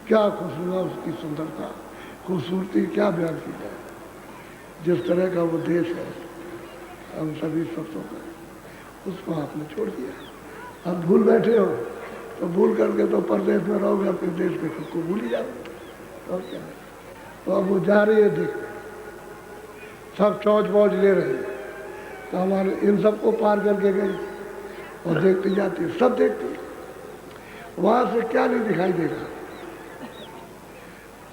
क्या खुशबू उसकी सुंदरता, खूबसूरती क्या बयान की जाए। जिस तरह का वो देश है हम सभी शख्सों का, उसको आपने छोड़ दिया। अब भूल बैठे हो तो भूल करके तो परदेश में रहोगे, अपने देश के खुद को भूल ही जाओगे और क्या है। तो अब वो जा रही है देखते, सब चौच बौच ले रहे हैं, तो हमारे इन सबको पार करके गई और देखती जाती है, सब देखती है। वहाँ से क्या नहीं दिखाई देगा,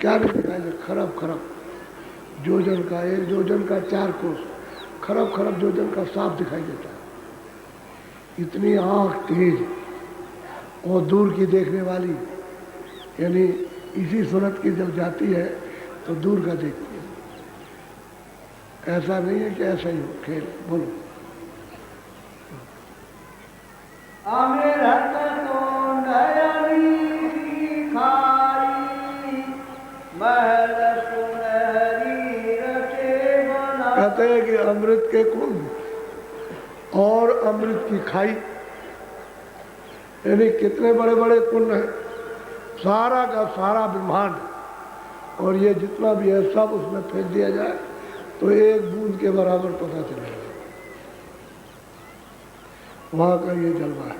क्या नहीं दिखाई देगा, खरब खरब जोजन का, एक जोजन का 4 कोस, खरब खरब जोजन का साफ दिखाई देता है। इतनी आँख तेज और दूर की देखने वाली, यानी इसी सूरत की जब जाती है तो दूर का देखती है। ऐसा नहीं है कि ऐसा ही हो खेल। बोलो अमृत तो नयनी खाई, महल सुनहरी रचे बना। कहते हैं कि अमृत के कुंड और अमृत की खाई, यानी कितने बड़े बड़े कुंड हैं, सारा का सारा ब्रह्मांड, और ये जितना भी है सब उसमें फेंक दिया जाए तो एक बूंद के बराबर पता चलेगा। वहाँ का ये जलवा है,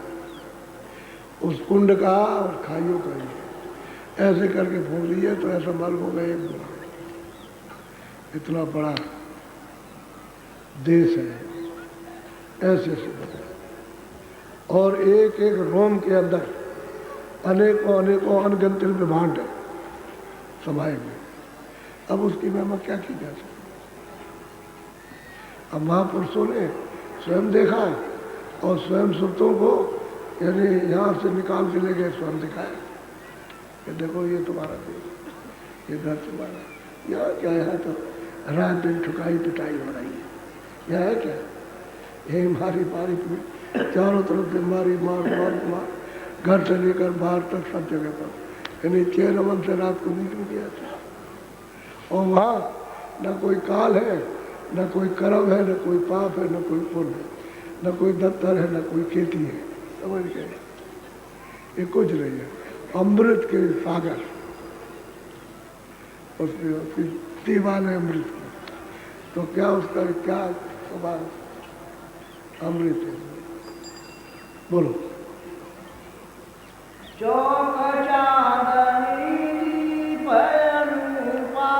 उस कुंड का और खाइयों का ही। ऐसे करके फूक दिए तो ऐसा मालूम होगा एक बड़ा इतना बड़ा देश है, ऐसे ऐसे बने, और एक एक रोम के अंदर अनेकों अनेकों अनगिनत ब्रह्मांड है समाये हुए। अब उसकी महिमा क्या की जा सकती। अब महापुरुषों ने स्वयं देखा और स्वयं सुरतों को यानी यहाँ से निकाल के ले गए, स्वयं दिखाया कि देखो ये तुम्हारा देश, ये घर तुम्हारा। यहाँ क्या, यहाँ तो रात दिन ठुकाई पिटाई हो रही है, यहाँ है क्या, यही मारी पारी चारों तरफ से मारी मार मार मार, घर से लेकर बाहर तक सब जगह पर, यानी 6 नमन से रात को नींद में किया था। और वहाँ न कोई काल है, न कोई कर्म है, न कोई पाप है, न कोई पुण्य है, न कोई दफ्तर है, न कोई खेती है, समझ गए। ये कुछ नहीं है। अमृत के सागर, उसमें उसकी दीवाने अमृत की, तो क्या उसका क्या स्वभाव? अमृत है। बोलो। चौक चांदनी भयरूपा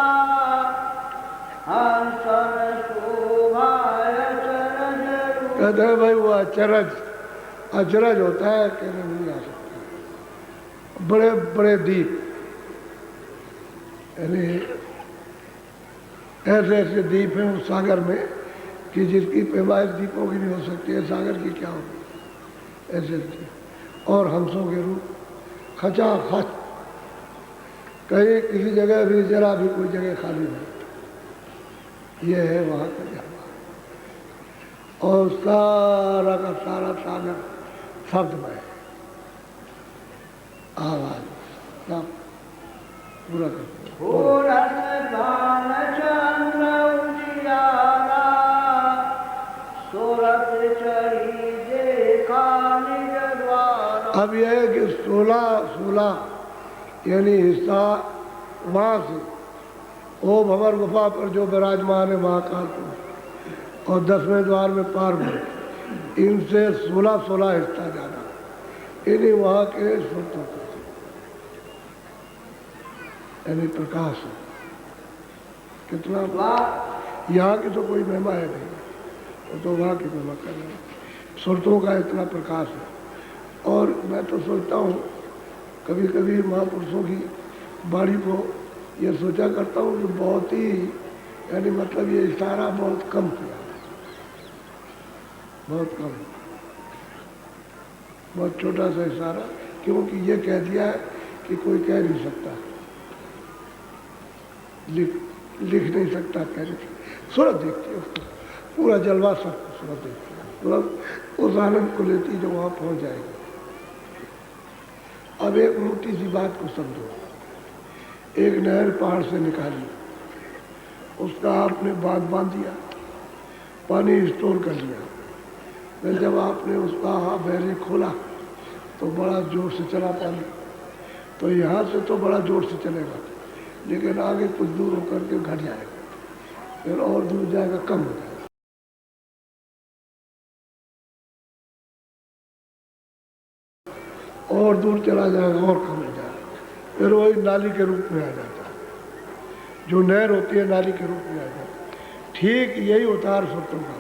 हंसन शोभाय चरज रूपा। कहते हैं भाई वो अचरज, अचरज होता है, कहने नहीं आ सकता। बड़े बड़े दीप, यानी ऐसे ऐसे दीप हैं उस सागर में कि जिसकी पैमाइश दीपों की नहीं हो सकती है, सागर की क्या होगी, ऐसे दीप। और हंसों के रूप खचा खच, कहीं किसी जगह भी जरा भी कोई जगह खाली नहीं। ये है वहाँ का जलवा। और सारा का सारा सागर शब्दमय, आवाज सब पूरा चंद्र उजियारा सूरत चढ़ी देखा निज द्वारा। अब यह है कि 16 यानी हिस्सा वहाँ से ओ भंवर गुफा पर जो विराजमान है महाकाल को, और 10वें द्वार में पार्वती, इनसे 16 हिस्सा जाना, इन्हीं वहाँ के सुरतों को, यानी प्रकाश है। कितना यहाँ की तो कोई महिमा है नहीं, वो तो वहाँ की महिमा कर रहे हैं। सुरतों का इतना प्रकाश है। और मैं तो सोचता हूँ कभी कभी महापुरुषों की वाणी को ये सोचा करता हूँ कि बहुत ही, यानी मतलब ये इशारा बहुत कम किया, बहुत कम, बहुत छोटा सा इशारा, क्योंकि ये कह दिया है कि कोई कह नहीं सकता, लिख नहीं सकता, कह नहीं सकता। सूरत देखती है उसको, पूरा जलवा सब सूरत देखती है, सूरत उस आनंद को लेती जो वहाँ पहुँच जाएगी। अब एक मोटी सी बात को समझो, एक नहर पहाड़ से निकाली, उसका आपने बांध बांध दिया, पानी स्टोर कर लिया, फिर जब आपने उसका बैरियर खोला तो बड़ा जोर से चला पानी, तो यहाँ से तो बड़ा जोर से चलेगा, लेकिन आगे कुछ दूर होकर के घट जाएगा, फिर और दूर जाएगा, कम हो जाएगा, और दूर चला जाएगा, और कम हो जाएगा, फिर वही नाली के रूप में आ जाता है। जो नहर होती है नाली के रूप में आ जाती है। ठीक यही उतार सुरतों का,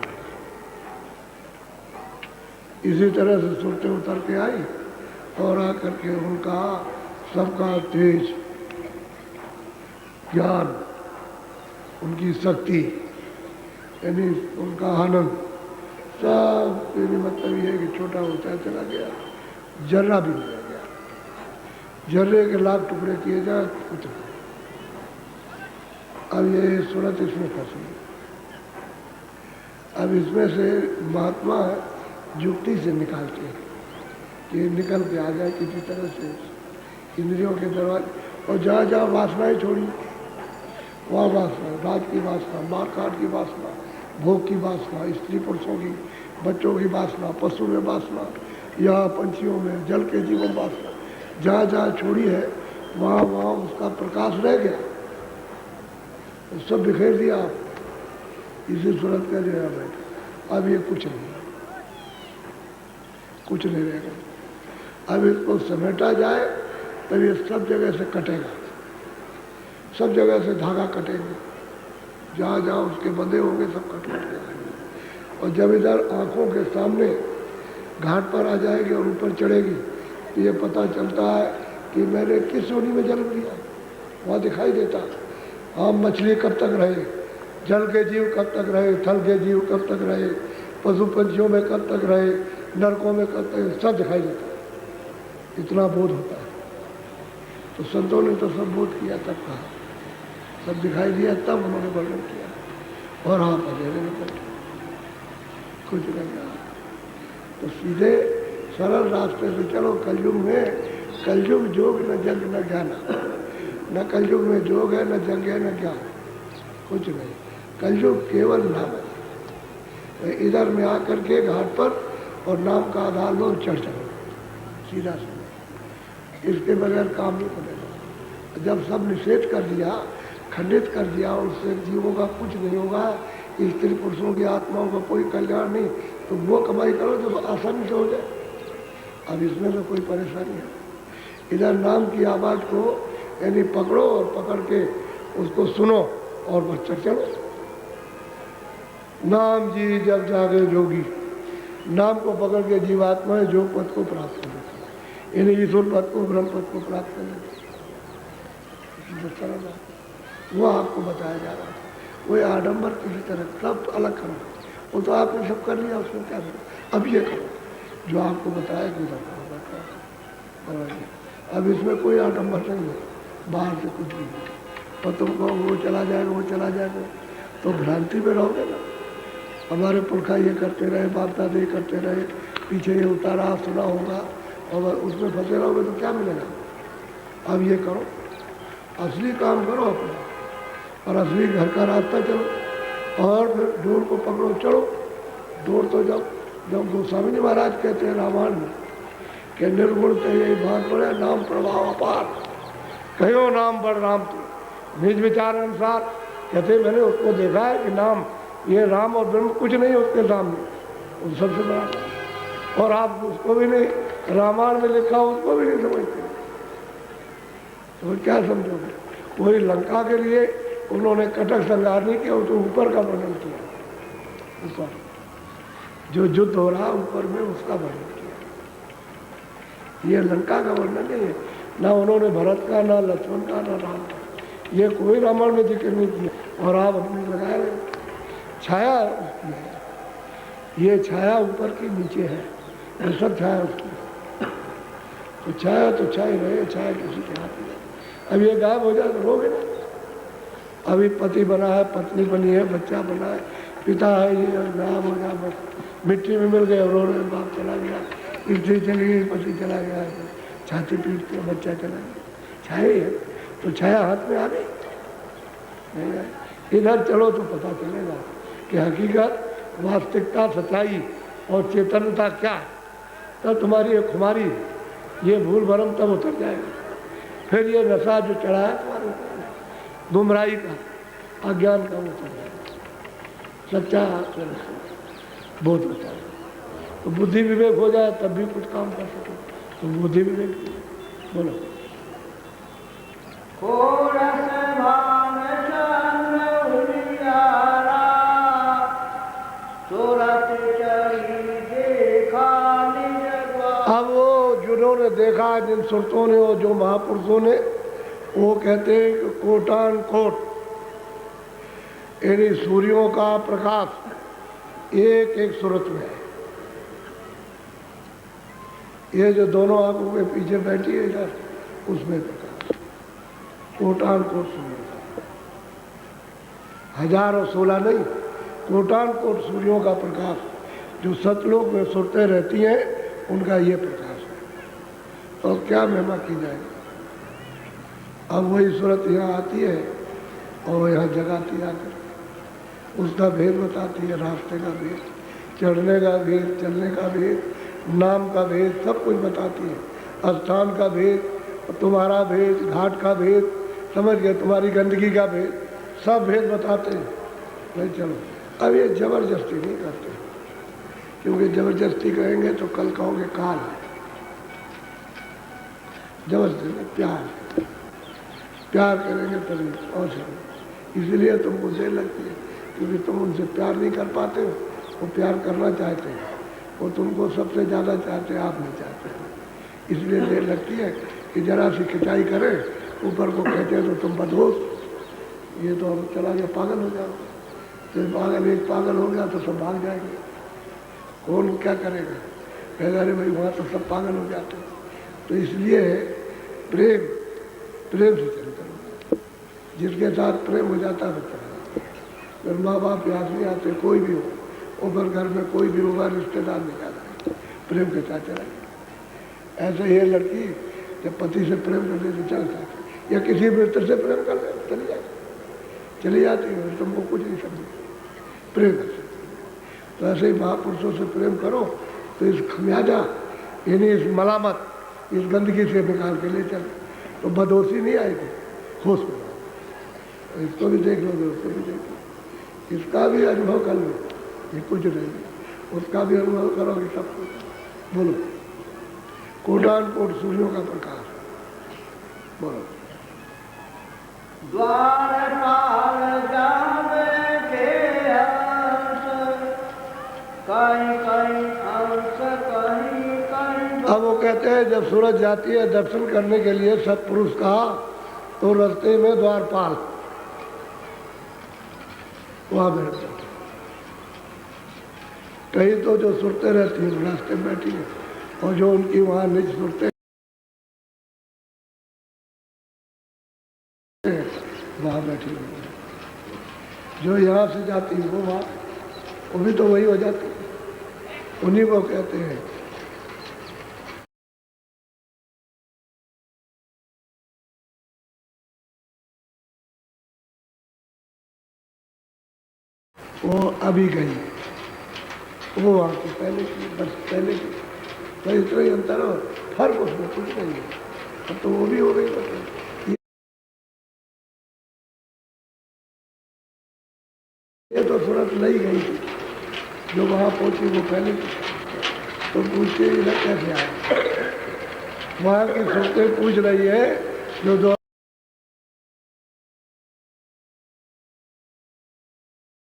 इसी तरह से सुरतें उतर के आई और आकर के उनका सबका तेज, ज्ञान, उनकी शक्ति, यानी उनका आनंद, सब मेरी मतलब ये है कि छोटा होता चला गया, जर्रा भी नहीं रह गया। जर्रे के लाख टुकड़े किए जाए कुछ नहीं। अब ये सूरत इसमें फंसी, अब इसमें से महात्मा युक्ति से निकालते हैं कि निकल के आ जाए किसी तरह से इंद्रियों के दरवाजे। और जहाँ जहाँ वासनाएं छोड़ी, वहाँ वासना, राज की वासना, मारकाट की वासना, भोग की वासना, स्त्री पुरुषों की, बच्चों की वासना, पशु में वासना, या पंछियों में, जल के जीवन वासना, जहाँ जहाँ छोड़ी है वहाँ वहाँ उसका प्रकाश रह गया, तो सब बिखेर दिया आप, इसी सूरत का जो है। अब ये कुछ नहीं, कुछ नहीं रहेगा। अब इसको समेटा जाए तब ये सब जगह से कटेगा, सब जगह से धागा कटेंगे, जहाँ जहाँ उसके बंधे होंगे सब कट कट के आएंगे। और जब इधर आँखों के सामने घाट पर आ जाएगी और ऊपर चढ़ेगी तो ये पता चलता है कि मैंने किस योनि में जन्म लिया, वहाँ दिखाई देता। हाँ, मछली कब तक रहे, जल के जीव कब तक रहे, थल के जीव कब तक रहे, पशु पंछियों में कब तक रहे, नरकों में कब तक, सब दिखाई देता है। इतना बोध होता है। तो संतों ने तो सब बोध किया, तब कहा, सब दिखाई दिया, तब उन्होंने वर्णन किया। और हाँ, अंधेरे में बैठे, कुछ नहीं कहा। तो सीधे सरल रास्ते से चलो। कलयुग में, कलयुग जोग न जग न ज्ञान, न कलयुग में जोग है, न जग है, न ज्ञान, कुछ नहीं। कलयुग केवल नाम है। इधर में आकर के घाट पर और नाम का आधार लो, चढ़ जाओ सीधा सीधा। इसके बगैर काम नहीं बनेगा। जब सब निषेध कर दिया, खंडित कर दिया, उससे जीवों का कुछ नहीं होगा, स्त्री पुरुषों की आत्माओं का कोई कल्याण नहीं, तो वो कमाई करो जो आसानी से हो जाए। अब इसमें तो कोई परेशानी है। इधर नाम की आवाज़ को यानी पकड़ो और पकड़ के उसको सुनो और बच्चा चलो। नाम जी जब जागे जोगी, नाम को पकड़ के जीवात्मा है योग पद को प्राप्त कर लेती है, यानी ईश्वर पद को, ब्रह्म पद को प्राप्त कर लेती है। वो आपको बताया जा रहा था, वो आडम्बर किसी तरह सब अलग करो, वो तो आपने सब कर लिया, उसमें क्या करो। अब ये करो जो आपको बताया कि अब इसमें कोई आडम्बर नहीं है, बाहर से कुछ नहीं। और तुमको वो चला जाएगा, वो चला जाएगा, तो भ्रांति में रहोगे ना। हमारे पुरखा ये करते रहे, बाप दादा ये करते रहे, पीछे ये उतारा सुना होगा, और उसमें फंसे रहोगे तो क्या मिलेगा। अब ये करो, असली काम करो अपना, और असली घर का रास्ता चलो, और फिर डोर को पकड़ो चलो। डोर तो जब गोस्वामी जी महाराज कहते हैं रामायण में कि निर्गुण से यही बात पड़े, नाम प्रभाव अपार, कहो नाम बड़ राम तू निज विचार अनुसार। कहते मैंने उसको देखा है कि नाम, ये राम और ब्रह्म कुछ नहीं उसके सामने, वो सबसे बड़ा। और आप उसको भी नहीं, रामायण में लिखा उसको भी नहीं समझते, तो क्या समझोगे। वही लंका के लिए उन्होंने कटक संहार नहीं किया, तो ऊपर का वर्णन किया, ऊपर जो युद्ध हो रहा ऊपर में उसका वर्णन किया। ये लंका का वर्णन नहीं है, ना उन्होंने भरत का, ना लक्ष्मण का, ना राम का, ये कोई रामायण में जिक्र नहीं किया। और आप अपनी लगाए रहे छाया उसकी है, ये छाया ऊपर की नीचे है, ये सब छाया उसकी। तो छाया तो छाई रहे, छाया किसी के हाथ में। अब ये गायब हो जाए तो रोगे ना। अभी पति बना है, पत्नी बनी है, बच्चा बना है, पिता है, ये गायब हो जाए बस, मिट्टी में मिल गए, रो रहे, बाप चला गया, स्त्री चली गई, पति चला गया, छाती पीटते बच्चा चला गया, छाया है। तो छाया हाथ में आ गई नहीं आई। इधर चलो तो पता चलेगा कि हकीकत, वास्तविकता, सच्चाई और चेतनता क्या है। तब तुम्हारी ये खुमारी, ये भूल भरम तब उतर जाएगा। फिर ये नशा जो चढ़ा है तुम्हारे ऊपर, गुमराही का, अज्ञान का, उतर जाएगा। सच्चा बहुत होता है। तो बुद्धि विवेक हो जाए तब भी कुछ काम कर सके, तो बुद्धि विवेक बोलो। अब वो जिन्होंने देखा, जिन सुरतों ने और जो महापुरुषों ने, वो कहते हैं कि कोटान कोट, यानी सूर्यों का प्रकाश एक एक सूरत में है। ये जो दोनों आंखों के पीछे बैठी है इधर, उसमें प्रकाश कोटान कोट सूर्य का, 1016 नहीं, कोटान कोट सूर्यों का प्रकाश जो सतलोक में सुरतें रहती हैं, उनका ये प्रकाश है। तो क्या महिमा की जाएगी। अब वही सूरत यहाँ आती है और यहाँ जगाती आकर, उसका भेद बताती है, रास्ते का भेद, चढ़ने का भेद, चलने का भेद, नाम का भेद, सब कुछ बताती है। स्थान का भेद, तुम्हारा भेद, घाट का भेद, समझ गए, तुम्हारी गंदगी का भेद, सब भेद बताते हैं। नहीं चलो, अब ये जबरदस्ती नहीं करते, क्योंकि जबरदस्ती करेंगे तो कल कहोगे काल है। जबरदस्ती प्यार, प्यार करेंगे तभी और सब। इसलिए तुमको देर लगती है, क्योंकि तुम उनसे प्यार नहीं कर पाते हो, वो प्यार करना चाहते हैं, वो तुमको सबसे ज़्यादा चाहते हैं, आप नहीं चाहते हैं। इसलिए देर लगती है कि जरा सी खिंचाई करें, ऊपर को कहते हैं तो तुम बदहोश, ये तो अब चला गया, पागल हो जाओगे। तो पागल, एक पागल हो गया तो सब भाग जाएंगे, कौन क्या करेगा, कहेगा अरे भाई वहाँ तो सब पागल हो जाते हैं। तो इसलिए प्रेम, प्रेम से चलता है, जिसके साथ प्रेम हो जाता है चला। फिर माँ बाप याद नहीं आते, कोई भी हो, ऊपर घर में कोई भी होगा, रिश्तेदार नहीं जाता, प्रेम के साथ चला। ऐसे ये लड़की जब पति से प्रेम करते तो चल जाती, या किसी मित्र से प्रेम कर ले चली जाती, चली जाती है, तुमको कुछ नहीं समझे, प्रेम कर सकते। तो ऐसे ही महापुरुषों से प्रेम करो तो इस खमियाजा, यानी इस मलामत इस गंदगी से निकाल के ले चल, तो बदहोशी नहीं आएगी, होश में आओ। इसको भी देख लोगे, उसको भी देख लो, इसका भी अनुभव कर लो, ये कुछ नहीं, उसका भी अनुभव करोगे सब कुछ। बोलो, कोटान कोट सूर्यों का प्रकाश, बोलो। द्वारपाल जावे के हंस, कहीं कहीं हंस कहीं कहीं। अब वो कहते हैं जब सूरज जाती है दर्शन करने के लिए सत्पुरुष का, तो रास्ते में द्वारपाल वहां बैठते, कहीं तो जो सुरते रहती है रास्ते में बैठी है, और जो उनकी वहां निज सुरते वहां बैठी हुई है। जो यहाँ से जाती है वो वहां, वो भी तो वही हो जाती है, उन्हीं को कहते हैं वो अभी गई, वो वहाँ की पहले की, बस पहले की, तो इतना ही अंतर हो, फर्क उसमें कुछ नहीं है। अब तो वो भी हो गई, ये तो सूरत नहीं गई थी, जो वहाँ पहुँची वो पहले की। तो पूछते इधर कैसे आए, वहाँ की सूरतें पूछ रही है जो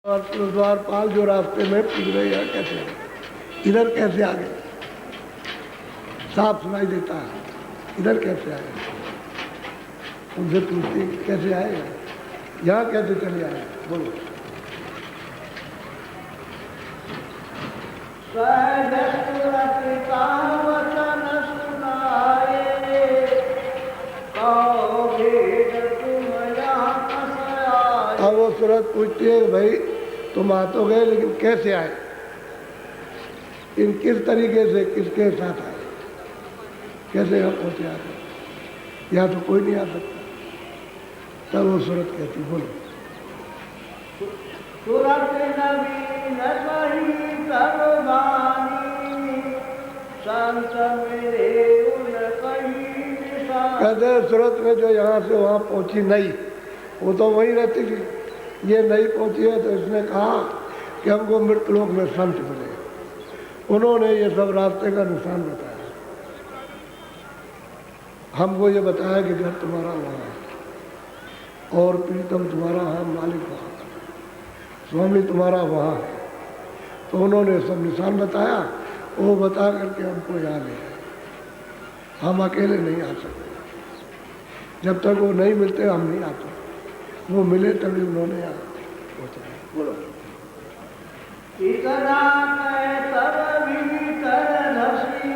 द्वारपाल जो रास्ते में पूछ रहे हैं कैसे आए, इधर कैसे आ गए, साफ सुनाई देता है, इधर कैसे आए, उनसे पूछती कैसे आए, यहाँ कैसे चले आए, बोलो। वचन सुनाए, कहो भेद तुम यहाँ कैसे आए। अब वो सूरत पूछती है भाई तुम आ तो गए लेकिन कैसे आए, इन किस तरीके से किसके साथ आए, कैसे हम पहुँचे आते, यहाँ तो कोई नहीं आ सकता। तब वो सूरत कहती बोलो। सूरत नवीन सही सर्वानी, संत मेरे उन कहीं निशान। कहते सूरत में जो यहाँ से वहाँ पहुँची नहीं, वो तो वहीं रहती थी, ये नहीं पहुँची है तो इसने कहा कि हमको मृतलोक में संत मिले, उन्होंने ये सब रास्ते का निशान बताया, हमको ये बताया कि घर तुम्हारा वहाँ है, और प्रीतम तुम्हारा है, मालिक वहाँ, स्वामी तुम्हारा वहाँ है। तो उन्होंने सब निशान बताया, वो बता करके हमको यहाँ ले आए। हम अकेले नहीं आ सकते, जब तक वो नहीं मिलते हम नहीं आते, वो मिले तभी उन्होंने यहाँ पहुँचाया। बोलो। इतना तब भीतर धसी,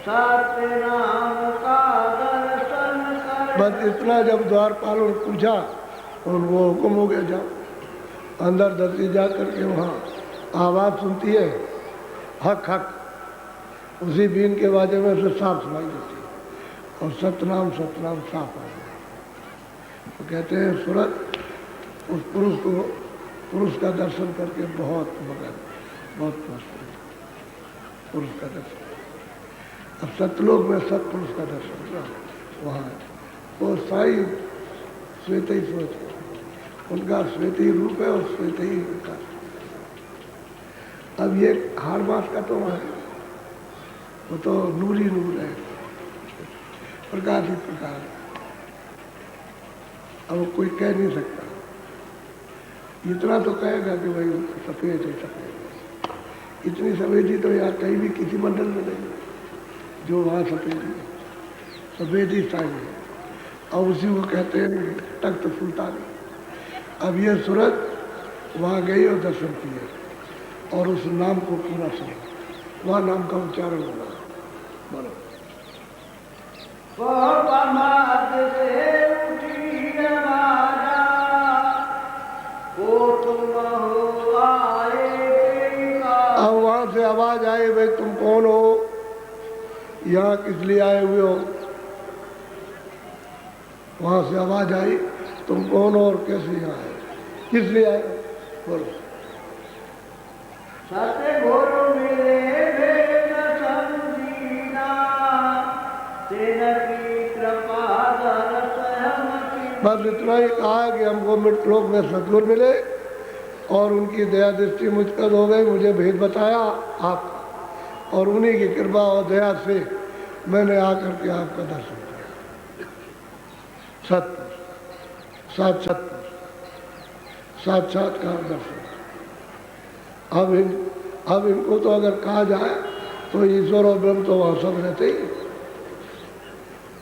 सत्य नाम का दर्शन कर। बस इतना जब द्वारपाल ने पूछा और वो हुक्म हो गया जाओ। अंदर धरती जा करके वहाँ आवाज़ सुनती है, हक हक, उसी बीन के बाजे में से साफ सुनाई देती है, और सतनाम सतनाम साफ आ गया। तो कहते हैं सूरत उस पुरुष का दर्शन करके बहुत मगन, बहुत मस्त पुरुष का दर्शन। अब सतलोक में सतपुरुष का दर्शन हुआ वहाँ, वो साई श्वेत ही सोच, उनका श्वेत ही रूप है और श्वेत ही उनका। अब ये हाड़ मास का तो है, वो तो नूर ही नूर है, प्रकाश ही प्रकाश। अब वो कोई कह नहीं सकता, इतना तो कहेगा कि भाई सफ़ेद है सफ़ेद। इतनी सफ़ेदी तो यार कहीं भी किसी मंडल में नहीं, जो वहाँ सफ़ेदी है, सफ़ेदी साई है, और उसी को कहते हैं तख्त सुल्तानी। अब ये सूरत वहाँ गई और दर्शन किए, और उस नाम को पूरा सुना, वहाँ नाम का उच्चारण होगा। बोलो। अब वहाँ से आवाज आई, भाई तुम कौन हो, यहाँ किस लिए आए हुए हो। वहाँ से आवाज आई, तुम कौन हो और कैसे यहाँ आए, किस लिए आए, बोलो। बस इतना ही कहा कि हमको मृतलोक में सतगुरु मिले और उनकी दया दृष्टि मुझ पर हो गई, मुझे भेद बताया आपका, और उन्हीं की कृपा और दया से मैंने आकर के आपका दर्शन किया। सतपुरुष साक्षात्कार दर्शन। अब इनको तो अगर कहा जाए तो ईश्वर और ब्रह्म तो वहाँ सब रहते ही,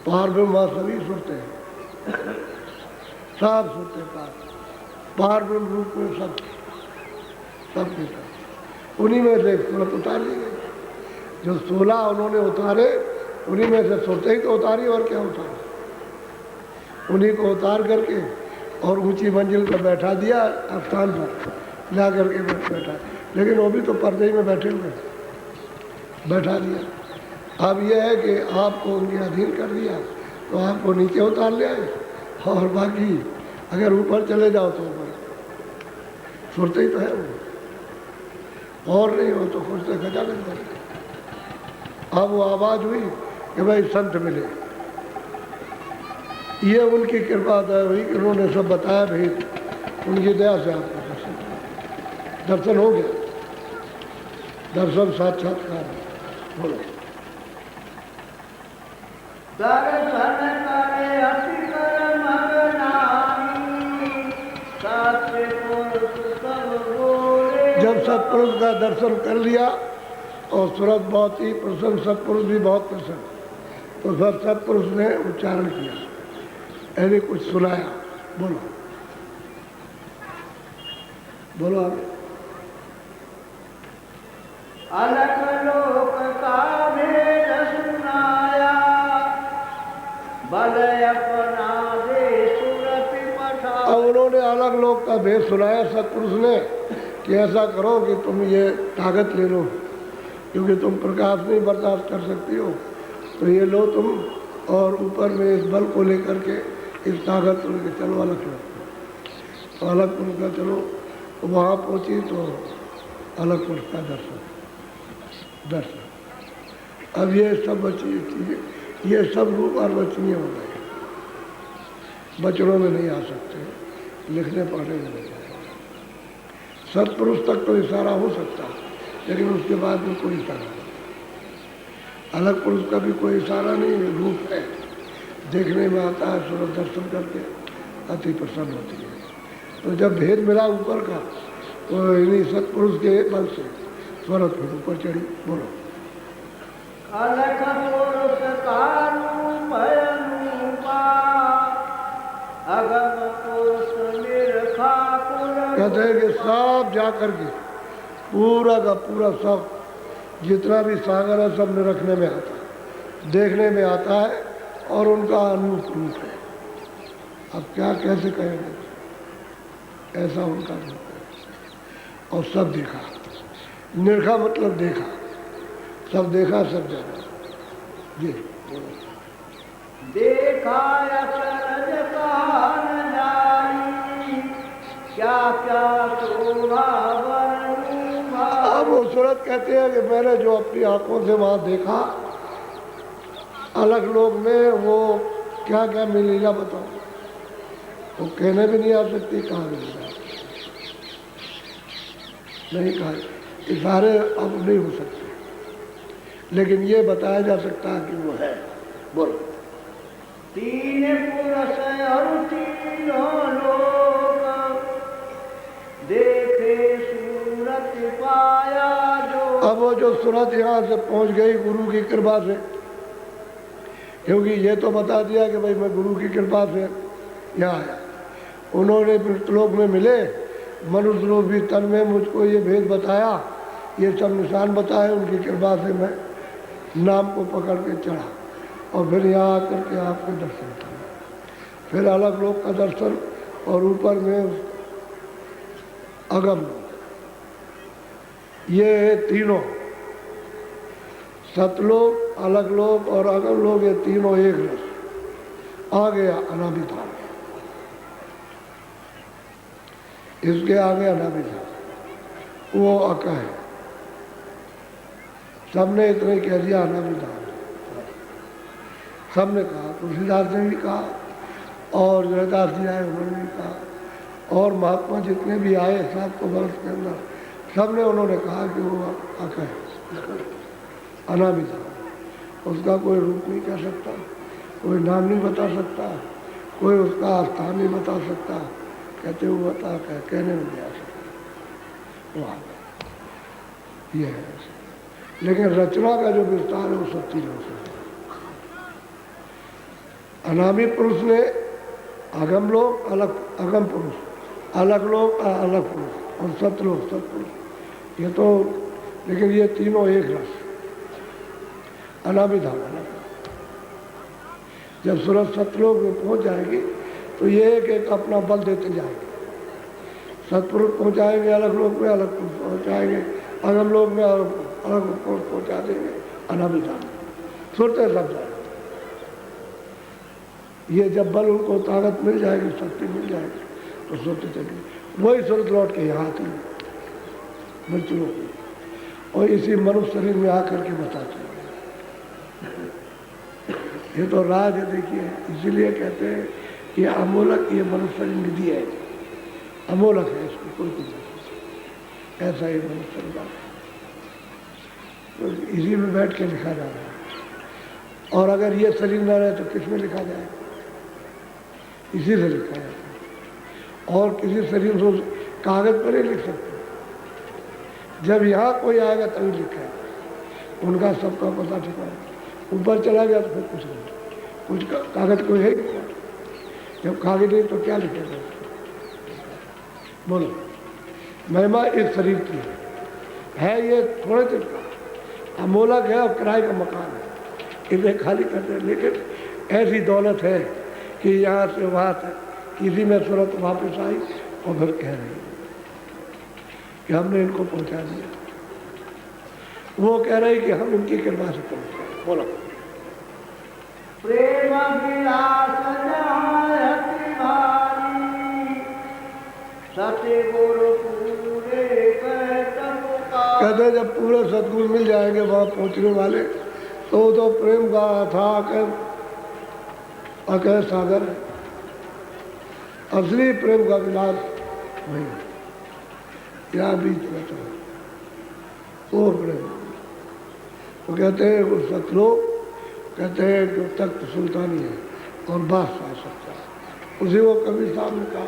पार ब्रह्म वहाँ सभी सुनते हैं, सब सुनते पार ब्रह्म रूप में सब के सब। उन्हीं में से सूरत उतार ली गई, जो 16 उन्होंने उतारे उन्हीं में से सोते ही तो उतारी, और क्या उतारे, उन्हीं को उतार करके और ऊंची मंजिल पर बैठा दिया, स्थान पर ला करके बैठा, लेकिन वो भी तो पर्दे में बैठे हुए, बैठा दिया। अब यह है कि आपको उनके अधीन कर दिया तो आपको नीचे उतार ले आए, और बाकी अगर ऊपर चले जाओ तो ऊपर सुरते ही तो है वो, और नहीं हो तो खुद से खजाने में। अब वो आवाज़ हुई कि भाई संत मिले, ये उनकी कृपा दया हुई कि उन्होंने सब बताया, भेद उनकी दया से आपको दर्शन हो गया, दर्शन साक्षात्कार। बोलो जब सत्पुरुष का दर्शन कर लिया और सूरत बहुत ही प्रसन्न, सत्पुरुष भी बहुत प्रसन्न, तो सब सत्पुरुष ने उच्चारण किया, यानी कुछ सुनाया। बोलो बोलो आप। अलग लोक का भेद सुनाया, बल अपना दे सूरत पठा। अब उन्होंने अलग लोक का भेद सुनाया सत्पुरुष ने कि ऐसा करो कि तुम ये ताकत ले लो, क्योंकि तुम प्रकाश नहीं बर्दाश्त कर सकती हो, तो ये लो तुम, और ऊपर में इस बल को लेकर के इस ताकत को लेकर चलो अलग लोग, तो अलग पुरुष का चलो। वहाँ पहुँची तो अलग पुरुष का दर्शन। अब ये सब बची, ये सब रूप और वचनीय हो गए, वचनों में नहीं आ सकते, लिखने पढ़ने में नहीं आएगा। सत्पुरुष तक तो इशारा हो सकता है, लेकिन उसके बाद में कोई इशारा नहीं। अलग पुरुष का भी कोई इशारा नहीं, रूप है, देखने में आता है, सूरत दर्शन करके अति प्रसन्न होती है। तो जब भेद मिला ऊपर का, तो इन्हीं सत्पुरुष के बल से स्वरत फिर ऊपर चढ़ी। बोलो अलग पुरुष का रूप अनुपा, अगम पुरुष निरखा कुल। कहते हैं कि सब जाकर के पूरा का पूरा सब जितना भी सागर है सब निरखने में आता है, देखने में आता है, और उनका अनूप रूप है। अब क्या कैसे कहेंगे, ऐसा उनका रूप है। और सब देखा, निरखा मतलब देखा, सब देखा, सब जाना। जी देखा अचरज कहा न जाई, क्या क्या शोभा वर्णूभा। अब वो सूरत कहते हैं कि मैंने जो अपनी आंखों से वहाँ देखा अलग लोग में, वो क्या क्या मिलेगा बताओ, वो कहने भी नहीं आ सकती, कहाँ मिलेगा नहीं कहा, इशारे अब नहीं हो सकते, लेकिन ये बताया जा सकता है कि वो है। बोलो तीन पुरुष और तीनों लोग, देखे सूरत पाया जो। अब वो जो सूरत यहाँ से पहुँच गई गुरु की कृपा से, क्योंकि ये तो बता दिया कि भाई मैं गुरु की कृपा से यहाँ आया। उन्होंने मृतलोक में मिले, मनुष्य लोग भी तन में मुझको ये भेद बताया, ये सब निशान बताए, उनकी कृपा से मैं नाम को पकड़ के चढ़ा, और फिर यहाँ आकर के आपके दर्शन किया, फिर अलग लोग का दर्शन, और ऊपर में अगम लोग। ये तीनों सतलोक, अलग लोग और अगम लोग, ये तीनों एक रस आ गया अनाभिधान। इसके आगे अनाभिधान, वो अका है, सबने इतना ही कह दिया अनाभिधान। सबने कहा, तुलसीदास ने भी कहा और जयदास जी आए उन्होंने भी कहा, और महात्मा जितने भी आए 700 वर्ष के अंदर सबने उन्होंने कहा कि वो अकह अनामिका, उसका कोई रूप नहीं कह सकता, कोई नाम नहीं बता सकता, कोई उसका स्थान नहीं बता सकता, कहते वो बता कहने में नहीं आ सकता, वो आ गया। ये है ऐसे। लेकिन रचना का जो विस्तार है वो सब तीनों से है। अनामी पुरुष ने अगम लोक अलग, अगम पुरुष अलग लोक अलग पुरुष और सतलोक सतपुरुष, ये तो, लेकिन ये तीनों एक रस अनामी धाम अलग। जब सूरज सतलोक में पहुंच जाएगी तो ये एक एक अपना बल देते जाएंगे, सतपुरुष पहुंचाएंगे अलग लोक में, अलग पुरुष पहुंचाएंगे अगम लोक में, अलग पुरुष पहुंचा देंगे अनामी धाम, सुरते सब जाएंगे। ये जब बल उनको ताकत मिल जाएगी, शक्ति मिल जाएगी तो सोते चलेंगे। वही सूरत लौट के यहाँ आती है मृत्यु और इसी मनुष्य शरीर में आकर के बताते हैं। ये तो राज है, देखिए, इसीलिए कहते हैं कि अमोलक, ये मनुष्य शरीर निधि है, अमोलक है, इसको कोई कुछ नहीं, ऐसा ही मनुष्य शरीर तो इसी में बैठ के लिखा जा रहा है। और अगर ये शरीर न रहे तो किस में लिखा जाए? इसी से लिखा जाता है। और किसी शरीर को कागज पर ही लिख सकते, जब यहाँ कोई आएगा तभी लिखा है, उनका सबका पता ठिकाना। ऊपर चला गया तो फिर कुछ नहीं, कुछ कागज कोई है नहीं, जब कागज नहीं तो क्या लिखेगा? बोलो, महिमा इस शरीर की है, ये थोड़े दिन का अमोलक है और किराए का मकान है, इसे खाली करते हैं। लेकिन ऐसी दौलत है कि यहाँ से वहाँ तक इसी में सूरत वापस आई और फिर कह रही कि हमने इनको पहुँचा दिया। वो कह रही कि हम इनकी कृपा से पहुँच गए। बोलो, प्रेम विलास जहारति भारी, सत्य गुरु पूरे कहते जब पूरे सतगुरु मिल जाएंगे वहाँ पहुँचने वाले तो प्रेम का अथाह अकह सागर है। असली प्रेम का विलास वही यहाँ बीच में तो वो प्रेम। वो कहते हैं वो सतलोक, कहते हैं जो तख्त सुल्तानी है और बादशाह सकता है, उसी को कभी साहब ने कहा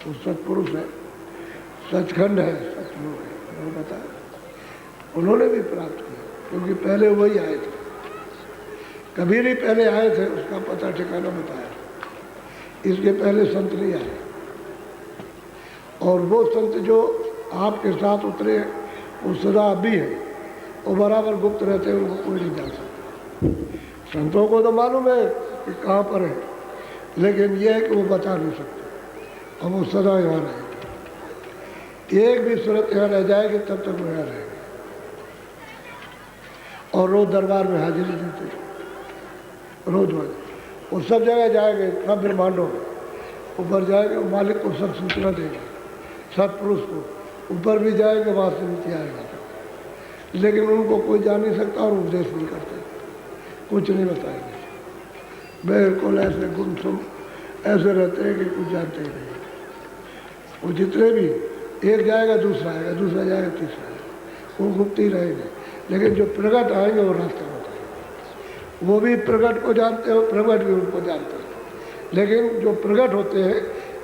वो सतपुरुष है, सचखंड है, सतलोक है। उन्होंने बताया, उन्होंने भी प्राप्त किया क्योंकि पहले वही आए थे, कबीर ही पहले आए थे, उसका पता ठिकाना बताया। इसके पहले संत नहीं आए, और वो संत जो आपके साथ उतरे वो सदा अभी है, वो बराबर गुप्त रहते हैं, उनको कोई नहीं जान सकता। संतों को तो मालूम है कि कहाँ पर है, लेकिन यह है कि वो बता नहीं सकते, और वो सदा यहाँ रहेंगे। एक भी सूरत यहाँ रह जाएगी तब तक वो यहाँ रहेंगे। और रोज दरबार में हाजिरी देते थे, रोज वो सब जगह जाएंगे, सब ब्रह्मांडों में ऊपर जाएंगे, मालिक को सब सूचना देंगे, सतपुरुष को ऊपर भी जाएंगे, वहाँ से नीचे आएगा, लेकिन उनको कोई जान नहीं सकता और उपदेश नहीं करते, कुछ नहीं बताएंगे। बिल्कुल ऐसे गुमसुम ऐसे रहते हैं कि कुछ जानते ही नहीं। वो जितने भी, एक जाएगा दूसरा आएगा, दूसरा जाएगा तीसरा आएगा, वो गुप्त ही रहेंगे। लेकिन जो प्रगट आएंगे वो रास्ता बताएंगे, वो भी प्रगट को जानते हो, प्रगट भी उनको जानते हैं। लेकिन जो प्रगट होते हैं,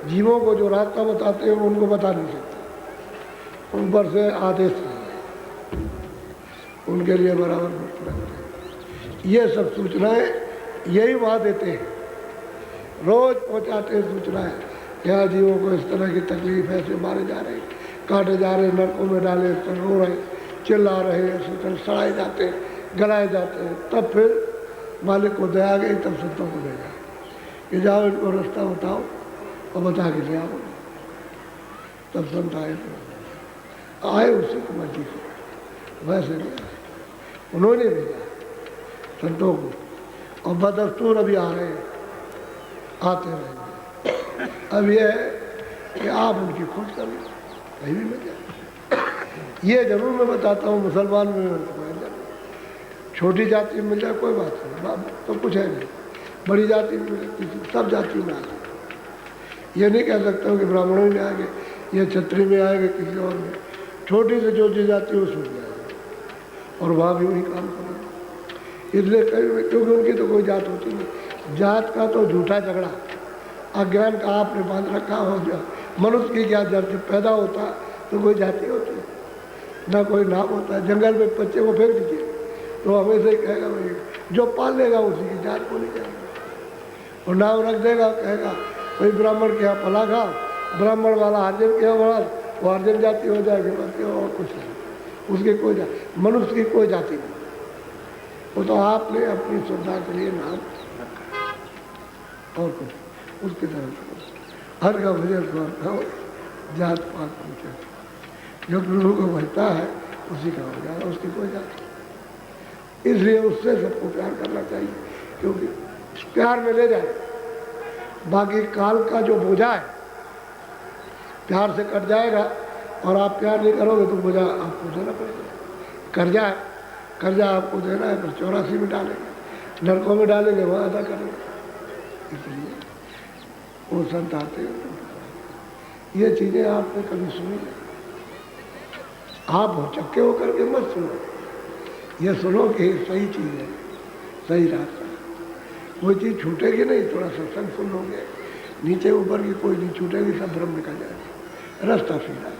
जीवों को जो रास्ता बताते हैं, वो उनको बता नहीं सकते, ऊपर से आदेश है, उनके लिए बराबर मुक्त रखते हैं। ये सब सूचनाएं यही वहाँ देते हैं, रोज पहुँचाते हैं सूचनाएं, क्या जीवों को इस तरह की तकलीफ है, ऐसे मारे जा रहे, काटे जा रहे, नरकों में डाले, रो रहे, चिल्ला रहे, ऐसे सड़ाए जाते, गलाए जाते हैं। तब फिर मालिक को दया गई, तब संतों को भेजा कि जाओ इनको रास्ता बताओ और बता के ले आओ। तब संत आए उसी की मर्जी से, वैसे नहीं आए, उन्होंने भेजा संतों को, और बदस्तूर अभी आ रहे हैं, आते रहेंगे। अब यह है कि आप उनकी खोज कर लो, कहीं भी मिल जाए। ये जरूर मैं बताता हूँ, मुसलमान में छोटी जाति में मिल जाए कोई बात नहीं, तो कुछ है नहीं, बड़ी जाति में मिले, किसी सब जाति में आ जाए। ये नहीं कह सकता हूँ कि ब्राह्मणों में आएंगे या क्षत्रिय में आएंगे, किसी और में, छोटी से छोटी जाति उसमें जाएगी और वहाँ भी वही काम करेंगे। इसलिए कहीं, क्योंकि उनकी तो कोई जात होती नहीं। जात का तो झूठा झगड़ा अज्ञान का आपने बांध रखा हो गया। मनुष्य की क्या जाति, पैदा होता तो कोई जाति होती है, ना कोई नाम होता है। जंगल में बच्चे को फेंक दीजिए तो हमेशा ही कहेगा भाई, जो पाल लेगा उसी की जात को नहीं कहेगा, और नाम रख देगा, कहेगा भाई ब्राह्मण के यहाँ पला खा, ब्राह्मण वाला हरिजन के यहाँ बड़ा, वो हरिजन जाति हो जाएगी, बस और कुछ नहीं। उसकी कोई जाति, मनुष्य की कोई जाति नहीं। वो तो आपने अपनी श्रद्धा के लिए नाम रखा और कुछ उसकी तरह हर का भजन खाओ, जात पात पूछे, जो प्रभु को भजता है उसी का हो जाएगा, उसकी कोई जाति। इसलिए उससे सबको प्यार करना चाहिए, क्योंकि प्यार में ले जाए। बाकी काल का जो बोझा है प्यार से कट जाएगा, और आप प्यार नहीं करोगे तो बोझा आपको देना पड़ेगा। कर्जा है, कर्जा आपको देना है, पर 84 में डालेंगे, नरकों में डालेंगे, वहाँ अदा करेंगे। इसलिए वो संत आते हैं। ये चीज़ें आपने कभी सुनी नहीं, आप हो चक्के होकर के मत सुनो, ये सुनो कि सही चीज़ है, सही रास्ता। कोई चीज़ छूटेगी नहीं, थोड़ा सत्संग सुन लोगे, नीचे ऊपर की कोई नहीं छूटेगी, सब भ्रम निकल जाएगा, रास्ता सीधा।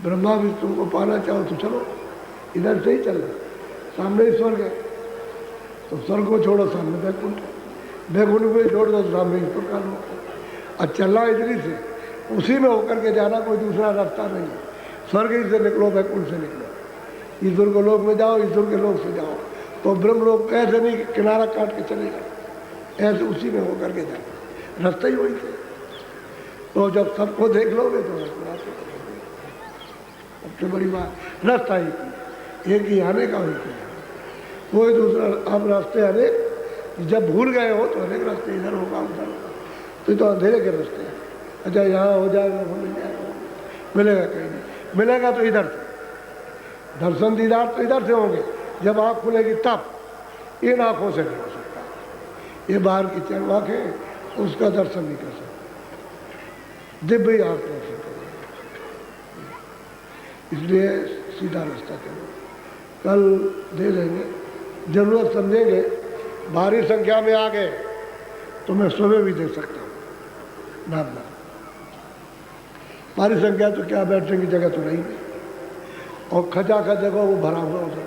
ब्रह्मा विष्णु को पाना चाहो तो चलो, इधर से ही चलना, सामने ही स्वर्ग है तो स्वर्ग को छोड़ो, सामने बैकुंठ, बैकुंठ को छोड़ दो तो सामने ईश्वर का लोक है। अब चलना इधर से, उसी में होकर के जाना, कोई दूसरा रास्ता नहीं है। स्वर्ग ही से निकलो, बैकुंठ से निकलो, ईश्वर को लोक में जाओ, ईश्वर के लोक से जाओ, तो ब्रह्म लोक ऐसे नहीं कि किनारा काट के चलेगा, ऐसे उसी में होकर के जाओ, रास्ता ही वही है। तो जब सबको देख लोगे तो सबसे बड़ी बात रास्ता एक ही आने का ही कोई दूसरा। आप रास्ते अनेक, जब भूल गए हो तो अनेक रास्ते, इधर होगा उधर होगा, तो अंधेरे के रास्ते हैं। अच्छा यहाँ हो जाएगा, वो मिल जाएगा, मिलेगा कहीं नहीं, मिलेगा तो इधर से। दर्शन दीदार तो इधर से होंगे, जब आँख खुलेगी तब, इन आँखों से नहीं हो सकता। ये बाहर की चंद आँखें, उसका दर्शन नहीं कर सकते, दिव्य आँख दर्शन करेंगे। इसलिए सीधा रास्ता चलो, कल दे देंगे, जरूरत समझेंगे। भारी संख्या में आ गए तो मैं सुबह भी दे सकता हूँ, नाम। भारी संख्या तो क्या, बैठने की जगह तो नहीं, और खचा खच जगह वो भरा हुआ उधर,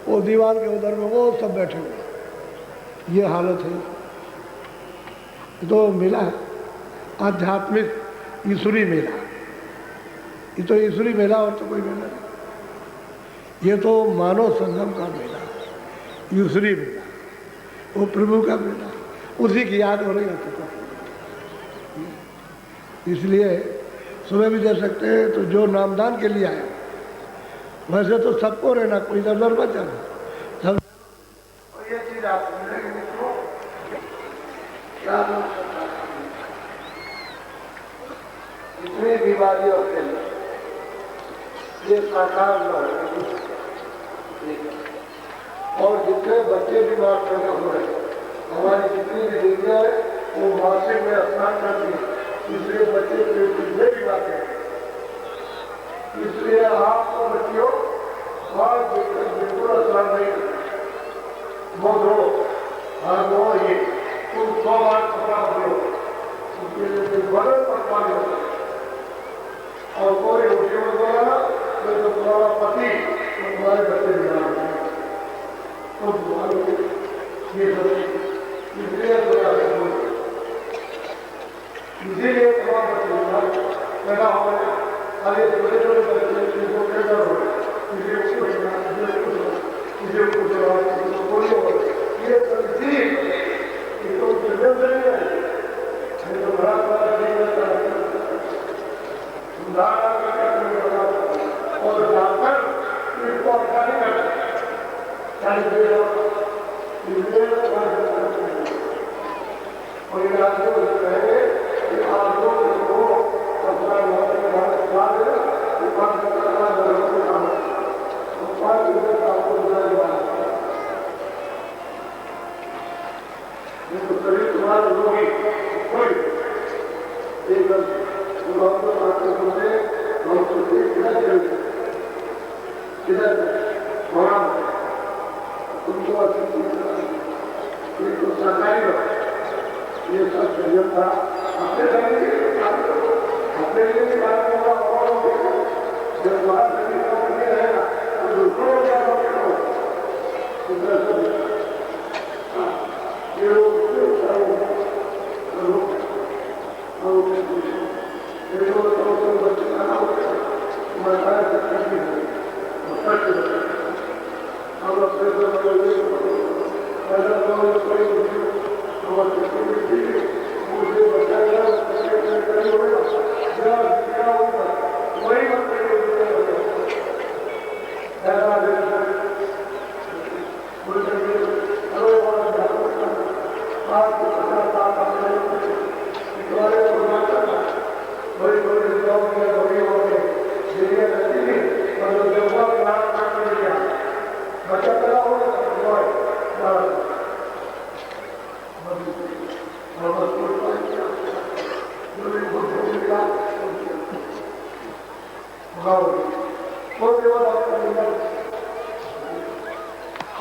वो दीवार के उधर में वो सब बैठे हुए, ये हालत है। तो मेला है आध्यात्मिक ईश्वरी मेला, ये तो ईश्वरी मेला और तो कोई मेला नहीं। ये तो मानव संगम का मेला, ईश्वरी मेला, वो प्रभु का मेला, उसी की याद हो रही है। इसलिए सुबह भी दे सकते हैं। तो जो नामदान के लिए आया, वैसे तो सबको रहना, कोई इधर उधर मत जाना, सब। और ये चीज आप मिलेगी मित्रों, जितनी बीमारियों के लिए ये साकार न हो, और जितने बच्चे बीमार पैदा हो रहे, हमारी जितनी भी देवियाँ है वो मासिक में स्नान करती है, इसलिए बच्चे कितने भी बातें हैं। इसलिए आपको बच्चियों बिल्कुल स्नान नहीं करते, वो धो, हाथ धो, ये तुम 100 बार कपड़ा बदलो, उसके लिए बड़े पकवान होता है। और कोई रोटी में बोला तो तुम्हारा पति तुम्हारे बच्चे बीमार होते हैं, तो तुम्हारे ये इसलिए इसीलिए तमाम बच्चे पैदा हो गए। आगे छोटे छोटे बच्चे जिनको कैसा हो गए, किसी को पोलियो हो, ये तो नहीं है, तो बड़ा और डॉक्टर इसको अच्छा नहीं करता, और ये राज्यों कहेंगे कि आप लोग को अपना देना, तो शरीर तुम्हारा रोगी कोई एकदम समझे हम सोचते किधर वहां तुमको ये तो सरकारी ये सब संयम था अपने अपने लिए भी बात होगा और जब बात नहीं रहेगा तो दूसरों को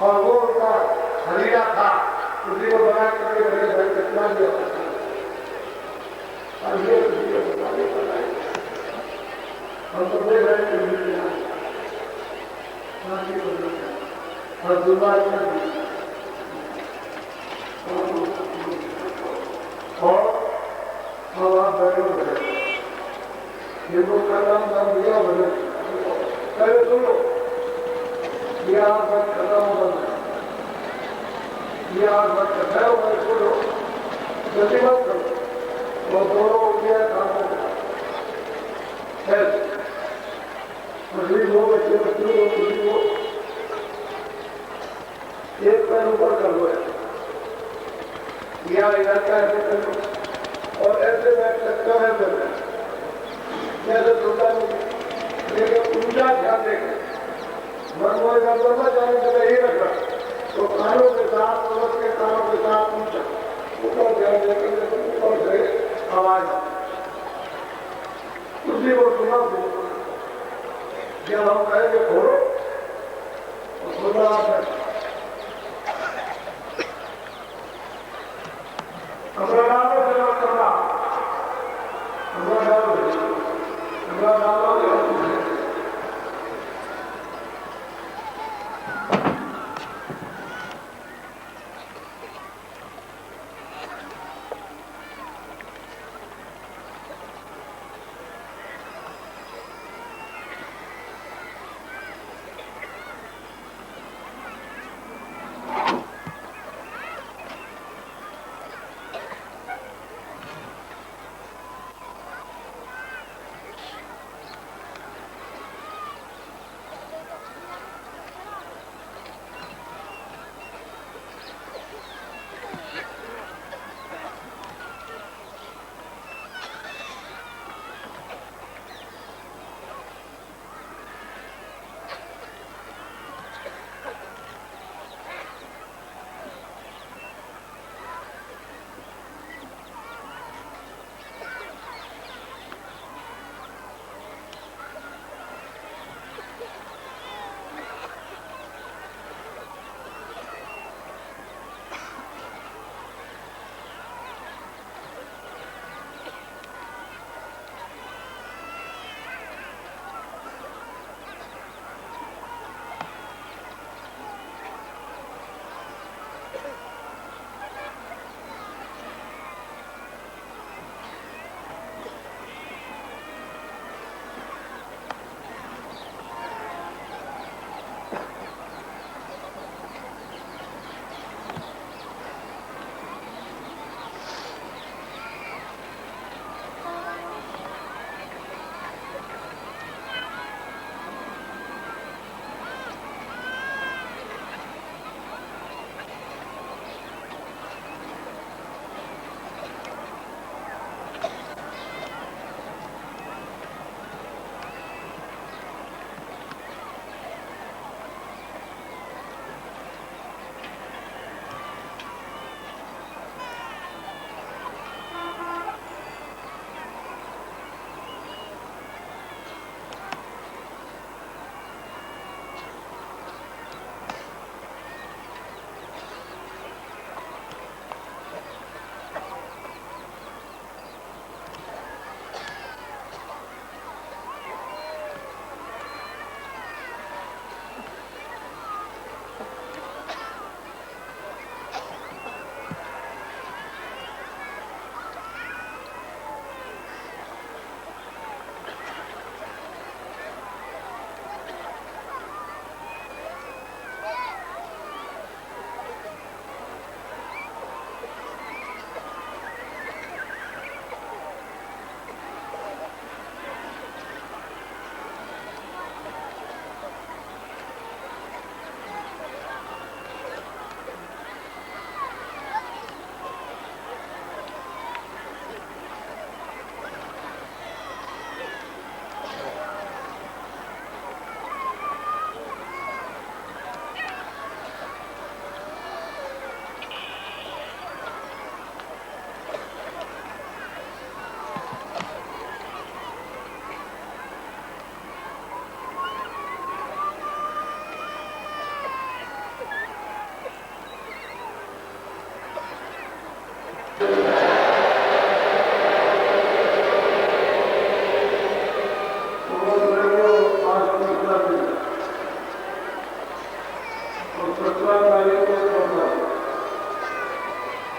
और वो उनका हरीरा था उसी को बना करके बड़े भाई कचरा दिया और ये हम तो बोल रहे हैं और दुबारा और अब आप बैठो जिनको का नाम दिया बने पहले सुनो यह मत खत्म बंद यह मत खत्म मत छोड़ो जल्दी मत करो वो दोनों उठिया काम है मछली दो बच्चे मछली हो एक पैर ऊपर कर लो यह इलाका ऐसे कर लो और ऐसे बैठ सकता है जैसे छोटा नहीं लेकिन ऊंचा ध्यान देखें मन होगा ब्रह्मा जाने से नहीं रखा तो कानों के साथ पुरुष के कानों के साथ ऊंचा ऊपर ध्यान देकर ऊपर से आवाज उसी को सुना दो जब हम कहेंगे खोलो तो सुना अपना नाम से करना अपना नाम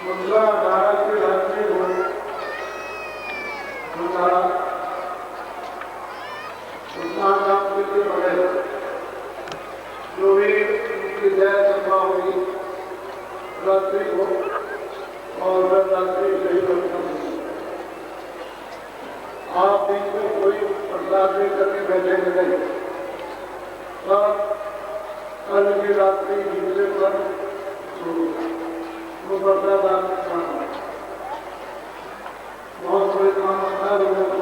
18 की रात्रि को स्नान के लिए बने जो भी उनकी जय सभा हुई रात्रि को और रात्रि सही करता हूँ। आप बीच में कोई प्रसाद नहीं करके बैठेंगे नहीं। तब कल की रात्रि दूसरे पर वो प्रसाद आपके सामने बहुत बड़े काम होता है। लोगों को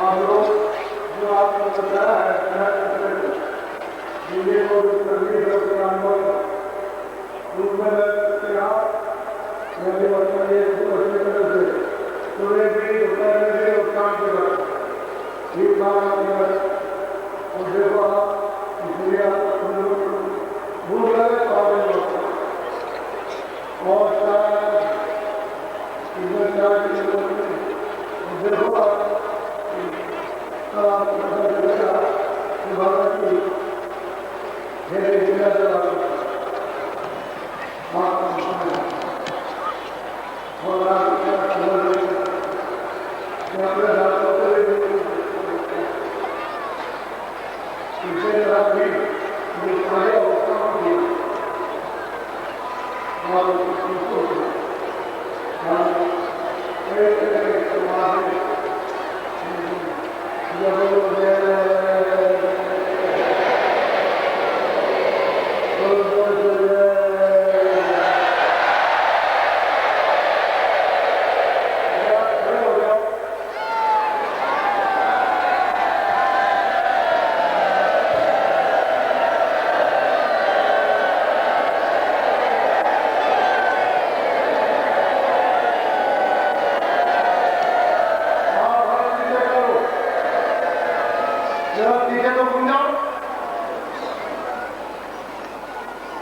आप लोग जो आपको बताया है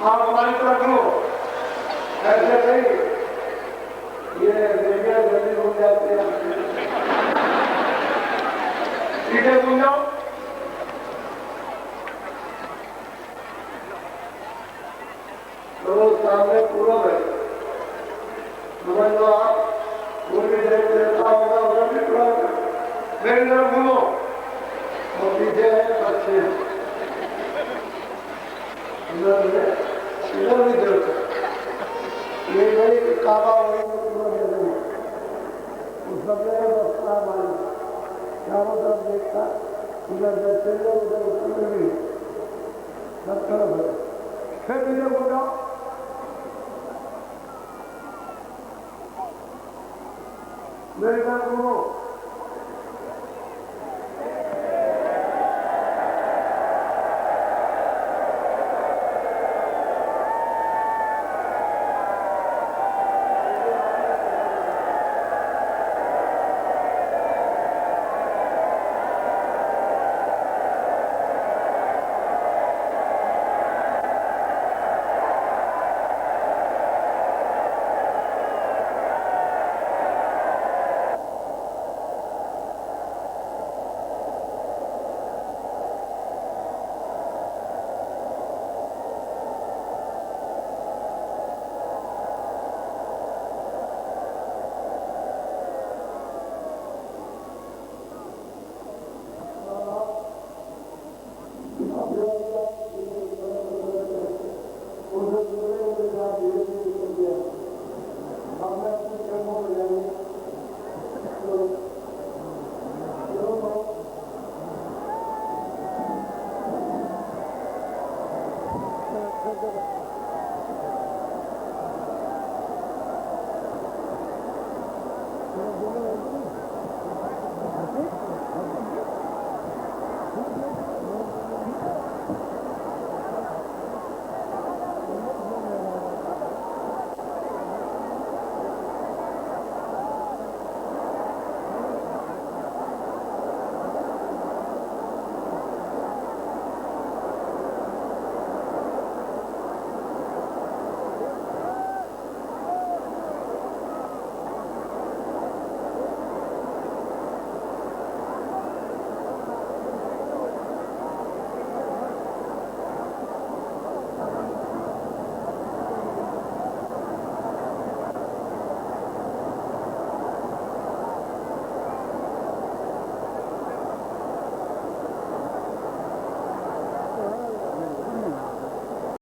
आप हमारी तरफ लो, ऐसे नहीं ये मीडिया जल्दी हो जाते हैं। ठीक है, सुन जाओ। तो सामने पूरब है, समझ लो आप पूरी देवता होगा उधर भी पूरब है। मेरी तरफ घूमो और पीछे है पश्चिम, इधर भी देवता ये नहीं काबा वही पूरा नहीं उस समय बसता मालिक चारों तरफ देखता, इधर दक्षिण में उधर उत्तर में भी सब तरफ है। फिर इधर हो जाओ, मेरे घर घूमो।